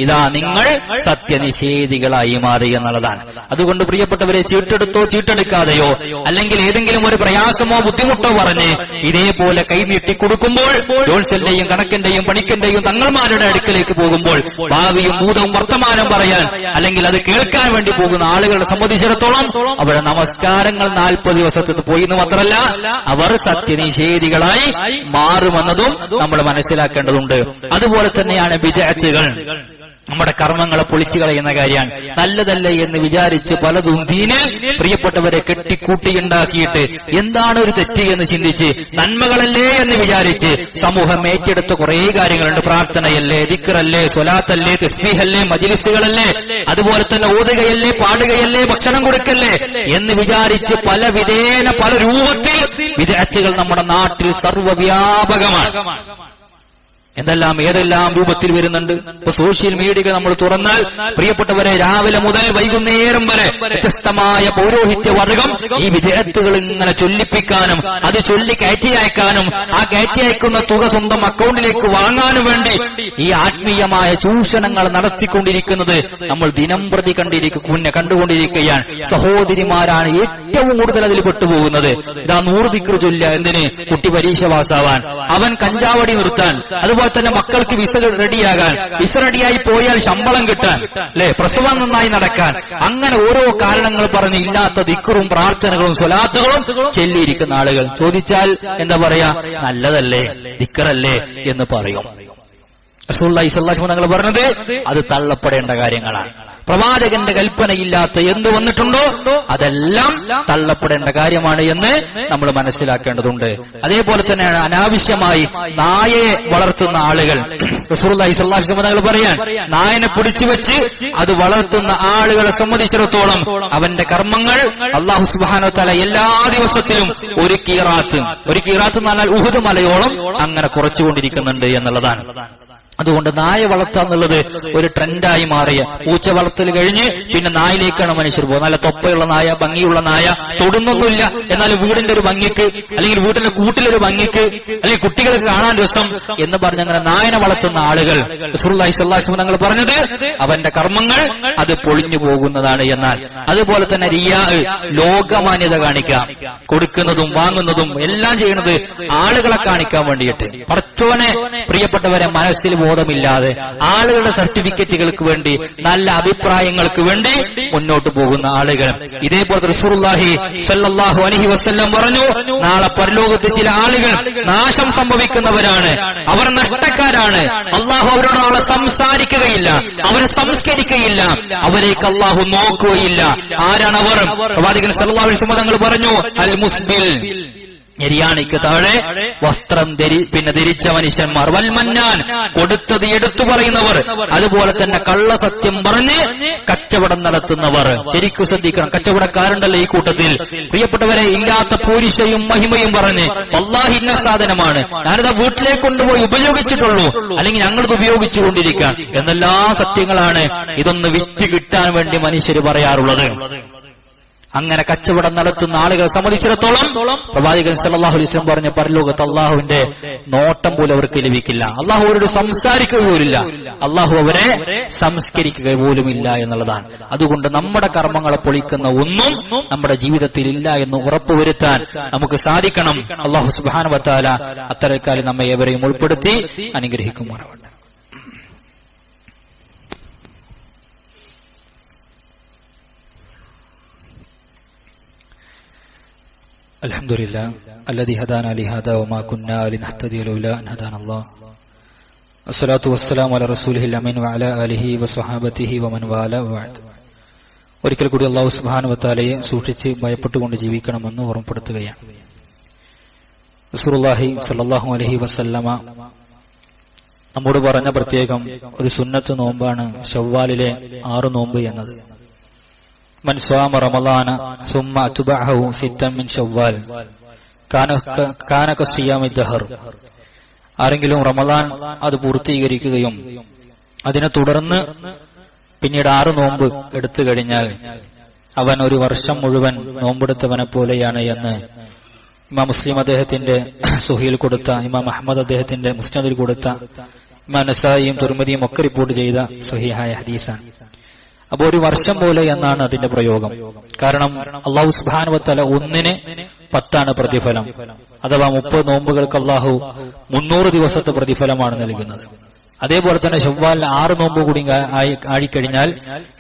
ഇതാ നിങ്ങൾ സത്യനിഷേധികളായി മാറി എന്നുള്ളതാണ്. അതുകൊണ്ട് പ്രിയപ്പെട്ടവരെ, ചീട്ടെടുത്തോ ചീട്ടെടുക്കാതെയോ അല്ലെങ്കിൽ ഏതെങ്കിലും ഒരു പ്രയാസമോ ബുദ്ധിമുട്ടോ പറഞ്ഞ് ഇതേപോലെ കൈനീട്ടി കൊടുക്കുമ്പോൾ, ജോത്സ്യന്റെയും കണക്കിന്റെയും പണിക്കന്റെയും തങ്ങൾമാരുടെ അടുക്കലേക്ക് പോകുമ്പോൾ ഭാവിയും ഭൂതവും വർത്തമാനം പറയാൻ അല്ലെങ്കിൽ അത് കേൾക്കാൻ വേണ്ടി പോകുന്ന ആളുകളെ സംബന്ധിച്ചിടത്തോളം അവരുടെ നമസ്കാരങ്ങൾ 40 ദിവസത്തിന് പോയി എന്ന് മാത്രമല്ല, അവർ സത്യനിഷേധികളായി മാറുമെന്നതും നമ്മൾ മനസ്സിലാക്കേണ്ടതുണ്ട്. അതുപോലെ തന്നെയാണ് ബിദ്അത്തുകൾ. നമ്മുടെ കർമ്മങ്ങളെ പൊളിച്ചു കളയുന്ന കാര്യമാണ്. നല്ലതല്ലേ എന്ന് വിചാരിച്ച് പലതും ദീനിൽ പ്രിയപ്പെട്ടവരെ കെട്ടിക്കൂട്ടിയുണ്ടാക്കിയിട്ട് എന്താണ് ഒരു തെറ്റ് എന്ന് ചിന്തിച്ച് നന്മകളല്ലേ എന്ന് വിചാരിച്ച് സമൂഹം ഏറ്റെടുത്ത കുറേ കാര്യങ്ങളുണ്ട്. പ്രാർത്ഥനയല്ലേ, ദിക്റല്ലേ, സ്വലാത്തല്ലേ, തസ്ബീഹല്ലേ, മജ്ലിസുകളല്ലേ, അതുപോലെ തന്നെ ഓതുകയല്ലേ, പാടുകയല്ലേ, ഭക്ഷണം കൊടുക്കല്ലേ എന്ന് വിചാരിച്ച് പല വിധേന പല രൂപത്തിൽ ബിദ്അത്തുകൾ നമ്മുടെ നാട്ടിൽ സർവ്വവ്യാപകമാണ്. എന്തെല്ലാം ഏതെല്ലാം രൂപത്തിൽ വരുന്നുണ്ട്. ഇപ്പൊ സോഷ്യൽ മീഡിയ നമ്മൾ തുറന്നാൽ പ്രിയപ്പെട്ടവരെ രാവിലെ മുതൽ വൈകുന്നേരം വരെ വ്യത്യസ്തമായ പൗരോഹിത്യ വർഗം ഈ വിദ്യാർത്ഥികൾ ഇങ്ങനെ ചൊല്ലിപ്പിക്കാനും അത് ചൊല്ലി കയറ്റി അയക്കാനും ആ കയറ്റി അയക്കുന്ന തുക സ്വന്തം അക്കൗണ്ടിലേക്ക് വാങ്ങാനും വേണ്ടി ഈ ആത്മീയമായ ചൂഷണങ്ങൾ നടത്തിക്കൊണ്ടിരിക്കുന്നത് നമ്മൾ ദിനം പ്രതി കണ്ടുകൊണ്ടിരിക്കുകയാണ്. സഹോദരിമാരാണ് ഏറ്റവും കൂടുതൽ അതിൽ പെട്ടുപോകുന്നത്. ഇതാ 100 ദിക്ർ ചൊല്ല, എന്തിന്? കുട്ടി പരീക്ഷ പാസ്സാവാൻ, അവൻ കഞ്ചാവടി നിർത്താൻ, അതുപോലെ തന്നെ മക്കൾക്ക് വിസ റെഡിയാകാൻ, വിസ റെഡിയായി പോയാൽ ശമ്പളം കിട്ടാൻ, അല്ലെ, പ്രസവം നന്നായി നടക്കാൻ, അങ്ങനെ ഓരോ കാരണങ്ങൾ പറഞ്ഞ് ഇല്ലാത്ത ദിക്റും പ്രാർത്ഥനകളും സ്വലാത്തുകളും ചൊല്ലിയിരിക്കുന്ന ആളുകൾ. ചോദിച്ചാൽ എന്താ പറയാ? നല്ലതല്ലേ, ദിക്റല്ലേ എന്ന് പറയും. റസൂലുള്ളാഹി സ്വല്ലല്ലാഹു അലൈഹി വസല്ലം പറഞ്ഞത് അത് തള്ളപ്പെടേണ്ട കാര്യങ്ങളാണ്. പ്രവാചകന്റെ കൽപ്പനയില്ലാത്ത എന്ത് വന്നിട്ടുണ്ടോ അതെല്ലാം തള്ളപ്പെടേണ്ട കാര്യമാണ് എന്ന് നമ്മൾ മനസ്സിലാക്കേണ്ടതുണ്ട്. അതേപോലെ തന്നെയാണ് അനാവശ്യമായി നായയെ വളർത്തുന്ന ആളുകൾ. റസൂലുള്ളാഹി സ്വല്ലല്ലാഹു അലൈഹി വസല്ലം പറയാൻ, നായനെ പിടിച്ചു വെച്ച് അത് വളർത്തുന്ന ആളുകളെ സംബന്ധിച്ചിടത്തോളം അവന്റെ കർമ്മങ്ങൾ അല്ലാഹു സുബ്ഹാനഹു വ തആല എല്ലാ ദിവസത്തിലും ഒരു ഖീറാത്ത് എന്ന് പറഞ്ഞാൽ ഉഹുദ് മലയോളം അങ്ങനെ കുറച്ചുകൊണ്ടിരിക്കുന്നുണ്ട് എന്നുള്ളതാണ്. അതുകൊണ്ട് നായ വളർത്തുക എന്നുള്ളത് ഒരു ട്രെൻഡായി മാറിയ, പൂച്ച വളർത്തൽ കഴിഞ്ഞ് പിന്നെ നായയിലേക്കാണ് മനുഷ്യർ പോകുന്നത്. നല്ല തൊപ്പയുള്ള നായ, ഭംഗിയുള്ള നായ, തൊടുന്നൊന്നുമില്ല, എന്നാൽ വീടിന്റെ ഒരു ഭംഗിക്ക്, അല്ലെങ്കിൽ വീട്ടിന്റെ കൂട്ടിലൊരു ഭംഗിക്ക്, അല്ലെങ്കിൽ കുട്ടികൾക്ക് കാണാൻ രസം എന്ന് പറഞ്ഞ് അങ്ങനെ നായനെ വളർത്തുന്ന ആളുകൾ റസൂലുള്ളാഹി സ്വല്ലല്ലാഹു അലൈഹി വസല്ലം തങ്ങൾ പറഞ്ഞത് അവന്റെ കർമ്മങ്ങൾ അത് പൊളിഞ്ഞു പോകുന്നതാണ്. എന്നാൽ അതുപോലെ തന്നെ റിയാ, ലോകമാന്യത കാണിക്കാം, കൊടുക്കുന്നതും വാങ്ങുന്നതും എല്ലാം ചെയ്യുന്നത് ആളുകളെ കാണിക്കാൻ വേണ്ടിയിട്ട്. പടച്ചോനെ പ്രിയപ്പെട്ടവരെ മനസ്സിൽ ബോധമില്ലാതെ ആളുകളുടെ സർട്ടിഫിക്കറ്റുകൾക്ക് വേണ്ടി, നല്ല അഭിപ്രായങ്ങൾക്ക് വേണ്ടി മുന്നോട്ട് പോകുന്ന ആളുകൾ. ഇതേപോലെ റസൂലുള്ളാഹി സ്വല്ലല്ലാഹു അലൈഹി വസല്ലം പറഞ്ഞു, നാളെ പരലോകത്ത് ചില ആളുകൾ നാശം സംഭവിക്കുന്നവരാണ്, അവർ നഷ്ടക്കാരാണ്. അള്ളാഹു അവരോട് നാളെ സംസാരിക്കുകയില്ല, അവരെ സംസ്കരിക്കുകയില്ല, അവരേക്ക് അള്ളാഹു നോക്കുകയില്ല. ആരാണ് അവർ? പ്രവാചകൻ സല്ലല്ലാഹു അലൈഹി വസല്ലം തങ്ങൾ പറഞ്ഞു, അൽ മുസ്ബിൽ, ഞെരിയാണിക്ക് താഴെ വസ്ത്രം ധരിച്ച മനുഷ്യന്മാർ, വൽമന്നാൻ, കൊടുത്തത് എടുത്തു പറയുന്നവർ, അതുപോലെ തന്നെ കള്ളസത്യം പറഞ്ഞ് കച്ചവടം നടത്തുന്നവർ. ശരിക്കും ശ്രദ്ധിക്കണം, കച്ചവടക്കാരുണ്ടല്ലോ ഈ കൂട്ടത്തിൽ. പ്രിയപ്പെട്ടവരെ, ഇല്ലാത്ത പൂരിശയും മഹിമയും പറഞ്ഞ് വല്ലാഹി ഇന്ന സാധനമാണ്, ഞാനിത് വീട്ടിലേക്ക് കൊണ്ടുപോയി ഉപയോഗിച്ചിട്ടുള്ളൂ, അല്ലെങ്കിൽ ഞങ്ങളിത് ഉപയോഗിച്ചുകൊണ്ടിരിക്കാൻ എന്നെല്ലാ സത്യങ്ങളാണ് ഇതൊന്ന് വിറ്റ് കിട്ടാൻ വേണ്ടി മനുഷ്യർ പറയാറുള്ളത്. അങ്ങനെ കച്ചവടം നടത്തുന്ന ആളുകളെ സംബന്ധിച്ചിടത്തോളം പ്രവാചകൻ സല്ലല്ലാഹു അലൈഹി വസല്ലം പറഞ്ഞ പരലോകത്ത് അള്ളാഹുവിന്റെ നോട്ടം പോലും അവർക്ക് ലഭിക്കില്ല. അള്ളാഹു അവരോട് സംസാരിക്കുക പോലില്ല, അള്ളാഹു അവരെ സംസ്കരിക്കുക പോലുമില്ല എന്നുള്ളതാണ്. അതുകൊണ്ട് നമ്മുടെ കർമ്മങ്ങളെ പൊളിക്കുന്ന ഒന്നും നമ്മുടെ ജീവിതത്തിൽ ഇല്ല എന്ന് ഉറപ്പുവരുത്താൻ നമുക്ക് സാധിക്കണം. അള്ളാഹു സുബ്ഹാനഹു വ തആല അത്തരക്കാരിൽ നമ്മെ ഏവരെയും ഉൾപ്പെടുത്തി അനുഗ്രഹിക്കുമാറാവട്ടെ. അൽഹംദുലില്ലാഹ് അല്ലദീ ഹദാനാ ലിഹാദാ വമാ കുന്നാ ലിനഹ്തദിയ ലൗലാ അൻ ഹദാനല്ലാഹ്. വസ്സലാത്തു വസ്സലാമു അലാ റസൂലിഹിൽ അമീൻ വഅലാ ആലിഹി വസ്വഹാബതിഹി വമൻ വാലാ വബഅദ്. ഒരിക്കൽ കൂടി അല്ലാഹു സുബ്ഹാനഹു വ തആലയെ സൂക്ഷിച്ച് ഭയപ്പെട്ടുകൊണ്ട് ജീവിക്കണമെന്ന് ഓർമ്മപ്പെടുത്തുകയാണ്. റസൂലുള്ളാഹി സ്വല്ലല്ലാഹു അലൈഹി വസല്ലമ നമ്മോട് പറഞ്ഞ പ്രത്യേകം ഒരു സുന്നത്ത് നോമ്പാണ് ശവ്വാലിലെ 6 നോമ്പ് എന്നത്. മൻ സ്വാമ റമളാന സുമ്മ അത്ബഅഹു സിത്തൻ മിൻ ശവ്വാൽ കാന കസിയാമി ദഹർ. ആരെങ്കിലും റമളാൻ അത് പൂർത്തീകരിക്കുകയും അതിനെ തുടർന്ന് പിന്നീട് 6 നോമ്പ് എടുത്തു കഴിഞ്ഞാൽ അവൻ ഒരു വർഷം മുഴുവൻ നോമ്പെടുത്തവനെ പോലെയാണ് എന്ന് ഇമാം മുസ്ലിം അദ്ദേഹത്തിന്റെ സുഹീൽ കൊടുത്ത, ഇമാം അഹ്മദ് അദ്ദേഹത്തിന്റെ മുസ്നദിൽ കൊടുത്ത, ഇമാം നസായിയും തുർമിദിയും ഒക്കെ റിപ്പോർട്ട് ചെയ്ത സ്വഹീഹായ ഹദീസാണ്. അപ്പൊ ഒരു വർഷം പോലെ എന്നാണ് അതിന്റെ പ്രയോഗം. കാരണം അല്ലാഹു സുബ്ഹാനഹു വ തആല 1-ന് 10 പ്രതിഫലം, അഥവാ 30 നോമ്പുകൾക്ക് അല്ലാഹു 300 ദിവസത്തെ പ്രതിഫലമാണ് നൽകുന്നത്. അതേപോലെ തന്നെ ശവ്വാലിന് 6 നോമ്പ് കൂടി ആയിക്കഴിഞ്ഞാൽ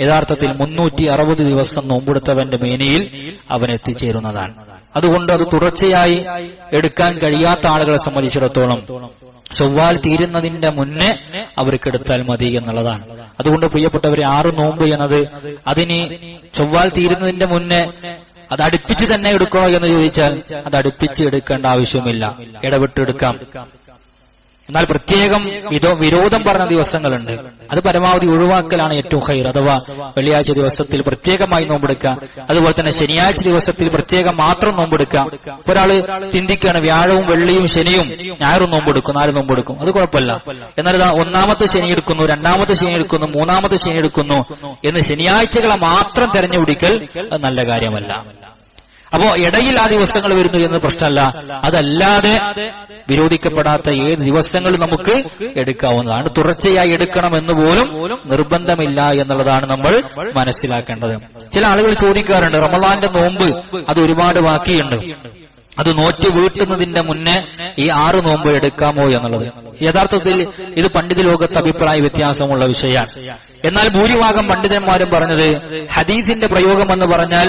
യഥാർത്ഥത്തിൽ 360 ദിവസം നോമ്പെടുത്തവന്റെ മേനിയിൽ അവൻ എത്തിച്ചേരുന്നതാണ്. അതുകൊണ്ട് അത് തുടർച്ചയായി എടുക്കാൻ കഴിയാത്ത ആളുകളെ സംബന്ധിച്ചിടത്തോളം ശവ്വാൽ തീരുന്നതിന്റെ മുന്നേ അവർക്ക് എടുത്താൽ മതി എന്നുള്ളതാണ്. അതുകൊണ്ട് പ്രിയപ്പെട്ടവരെ, 6 നോമ്പ് എന്നത് അതിന് ചൊവ്വാൽ തീരുന്നതിന്റെ മുന്നേ അത് അടുപ്പിച്ച് തന്നെ എടുക്കണോ എന്ന് ചോദിച്ചാൽ അത് അടുപ്പിച്ച് എടുക്കേണ്ട ആവശ്യമില്ല, ഇടവിട്ടെടുക്കാം. എന്നാൽ പ്രത്യേകം വിരോധം പറഞ്ഞ ദിവസങ്ങളുണ്ട്, അത് പരമാവധി ഒഴിവാക്കലാണ് ഏറ്റവും ഖൈർ. അഥവാ വെള്ളിയാഴ്ച ദിവസത്തിൽ പ്രത്യേകമായി നോമ്പെടുക്കാം, അതുപോലെ തന്നെ ശനിയാഴ്ച ദിവസത്തിൽ പ്രത്യേകം മാത്രം നോമ്പെടുക്കാം. ഒരാള് ചിന്തിക്കുകയാണ് വ്യാഴവും വെള്ളിയും ശനിയും ഞായറും നോമ്പെടുക്കും, 4 നോമ്പെടുക്കും, അത് കുഴപ്പമില്ല. എന്നാൽ ഇതാ 1-ാമത്തെ ശനി എടുക്കുന്നു, 2-ാമത്തെ ശനി എടുക്കുന്നു, 3-ാമത്തെ ശനി എടുക്കുന്നു എന്ന് ശനിയാഴ്ചകളെ മാത്രം തെരഞ്ഞുപിടിക്കൽ അത് നല്ല കാര്യമല്ല. അപ്പോ ഇടയിൽ ആ ദിവസങ്ങൾ വരുന്നു എന്നത് പ്രശ്നമല്ല, അതല്ലാതെ വിരോധിക്കപ്പെടാത്ത ഏത് ദിവസങ്ങളും നമുക്ക് എടുക്കാവുന്നതാണ്. തുടർച്ചയായി എടുക്കണമെന്ന് പോലും നിർബന്ധമില്ല എന്നുള്ളതാണ് നമ്മൾ മനസ്സിലാക്കേണ്ടത്. ചില ആളുകൾ ചോദിക്കാറുണ്ട്, റമളാന്റെ നോമ്പ് അത് ഒരുപാട് ബാക്കിയുണ്ട്, അത് നോറ്റ് വീട്ടുന്നതിന്റെ മുന്നേ ഈ 6 നോമ്പ് എടുക്കാമോ എന്നുള്ളത്. യഥാർത്ഥത്തിൽ ഇത് പണ്ഡിത ലോകത്ത് അഭിപ്രായ വ്യത്യാസമുള്ള വിഷയമാണ്. എന്നാൽ ഭൂരിഭാഗം പണ്ഡിതന്മാരും പറഞ്ഞത് ഹദീസിന്റെ പ്രയോഗം എന്ന് പറഞ്ഞാൽ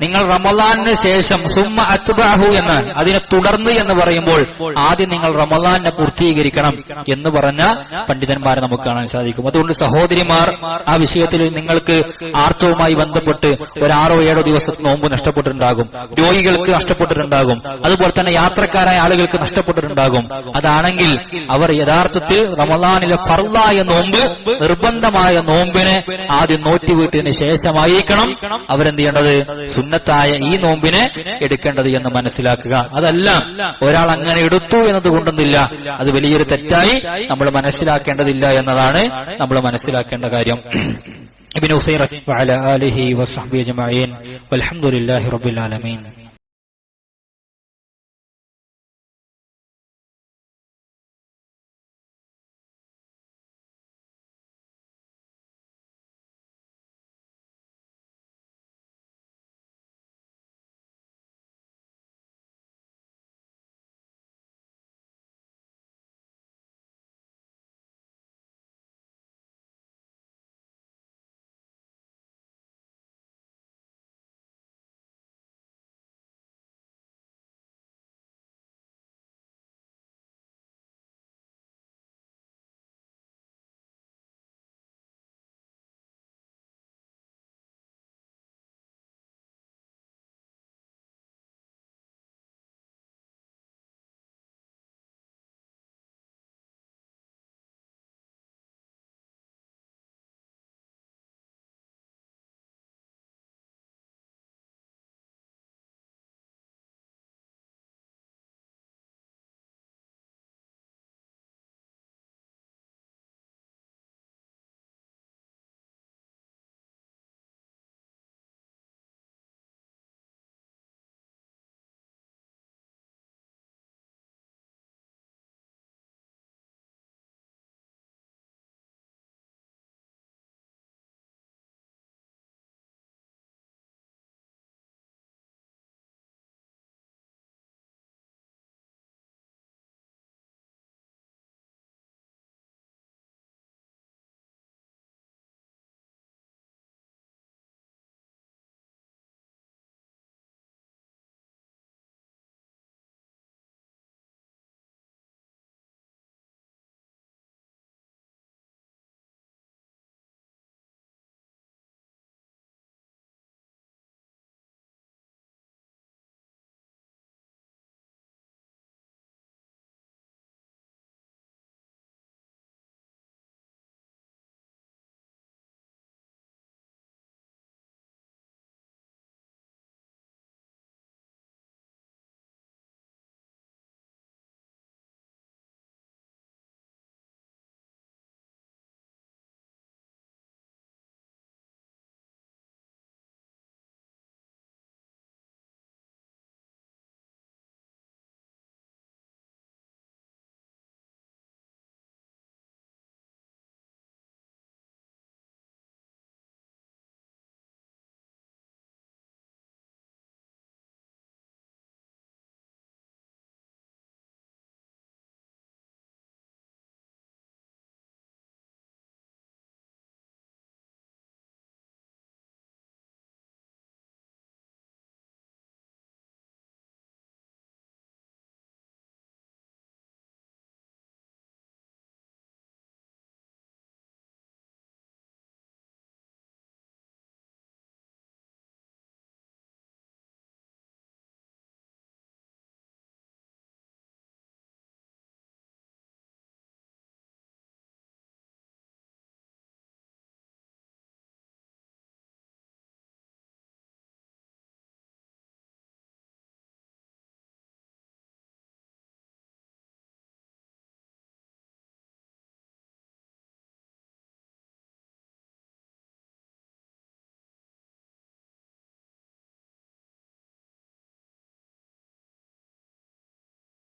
നിങ്ങൾ റമളാനിന് ശേഷം സുമ്മ അത്ബഅഹു എന്നാണ്, അതിനെ തുടർന്ന് എന്ന് പറയുമ്പോൾ ആദ്യം നിങ്ങൾ റമളാനെ പൂർത്തീകരിക്കണം എന്ന് പറഞ്ഞ പണ്ഡിതന്മാരെ നമുക്ക് കാണാൻ സാധിക്കും. അതുകൊണ്ട് സഹോദരിമാർ, ആ വിഷയത്തിൽ നിങ്ങൾക്ക് ആർത്തവുമായി ബന്ധപ്പെട്ട് ഒരു 6-7 ദിവസത്തെ നോമ്പ് നഷ്ടപ്പെട്ടിട്ടുണ്ടാകും, രോഗികൾക്ക് നഷ്ടപ്പെട്ടിട്ടുണ്ടാകും, അതുപോലെ തന്നെ യാത്രക്കാരായ ആളുകൾക്ക് നഷ്ടപ്പെട്ടിട്ടുണ്ടാകും. അതാണെങ്കിൽ അവർ യഥാർത്ഥത്തിൽ റമളാനിലെ ഫർളായ നോമ്പ്, നിർബന്ധമായ നോമ്പിനെ ആദ്യം നോറ്റുവീട്ടിന് ശേഷമായിരിക്കണം അവരെന്ത് ചെയ്യേണ്ടത്, സുന്നത്തായ ഈ നോമ്പിനെ എടുക്കേണ്ടത് എന്ന് മനസ്സിലാക്കുക. അതല്ല ഒരാൾ അങ്ങനെ എടുത്തു എന്നത് കൊണ്ടൊന്നില്ല, അത് വലിയൊരു തെറ്റായി നമ്മൾ മനസ്സിലാക്കേണ്ടതില്ല എന്നതാണ് നമ്മൾ മനസ്സിലാക്കേണ്ട കാര്യം. ابن أثيرة وعلى آله وصحبه أجمعين والحمد لله رب العالمين.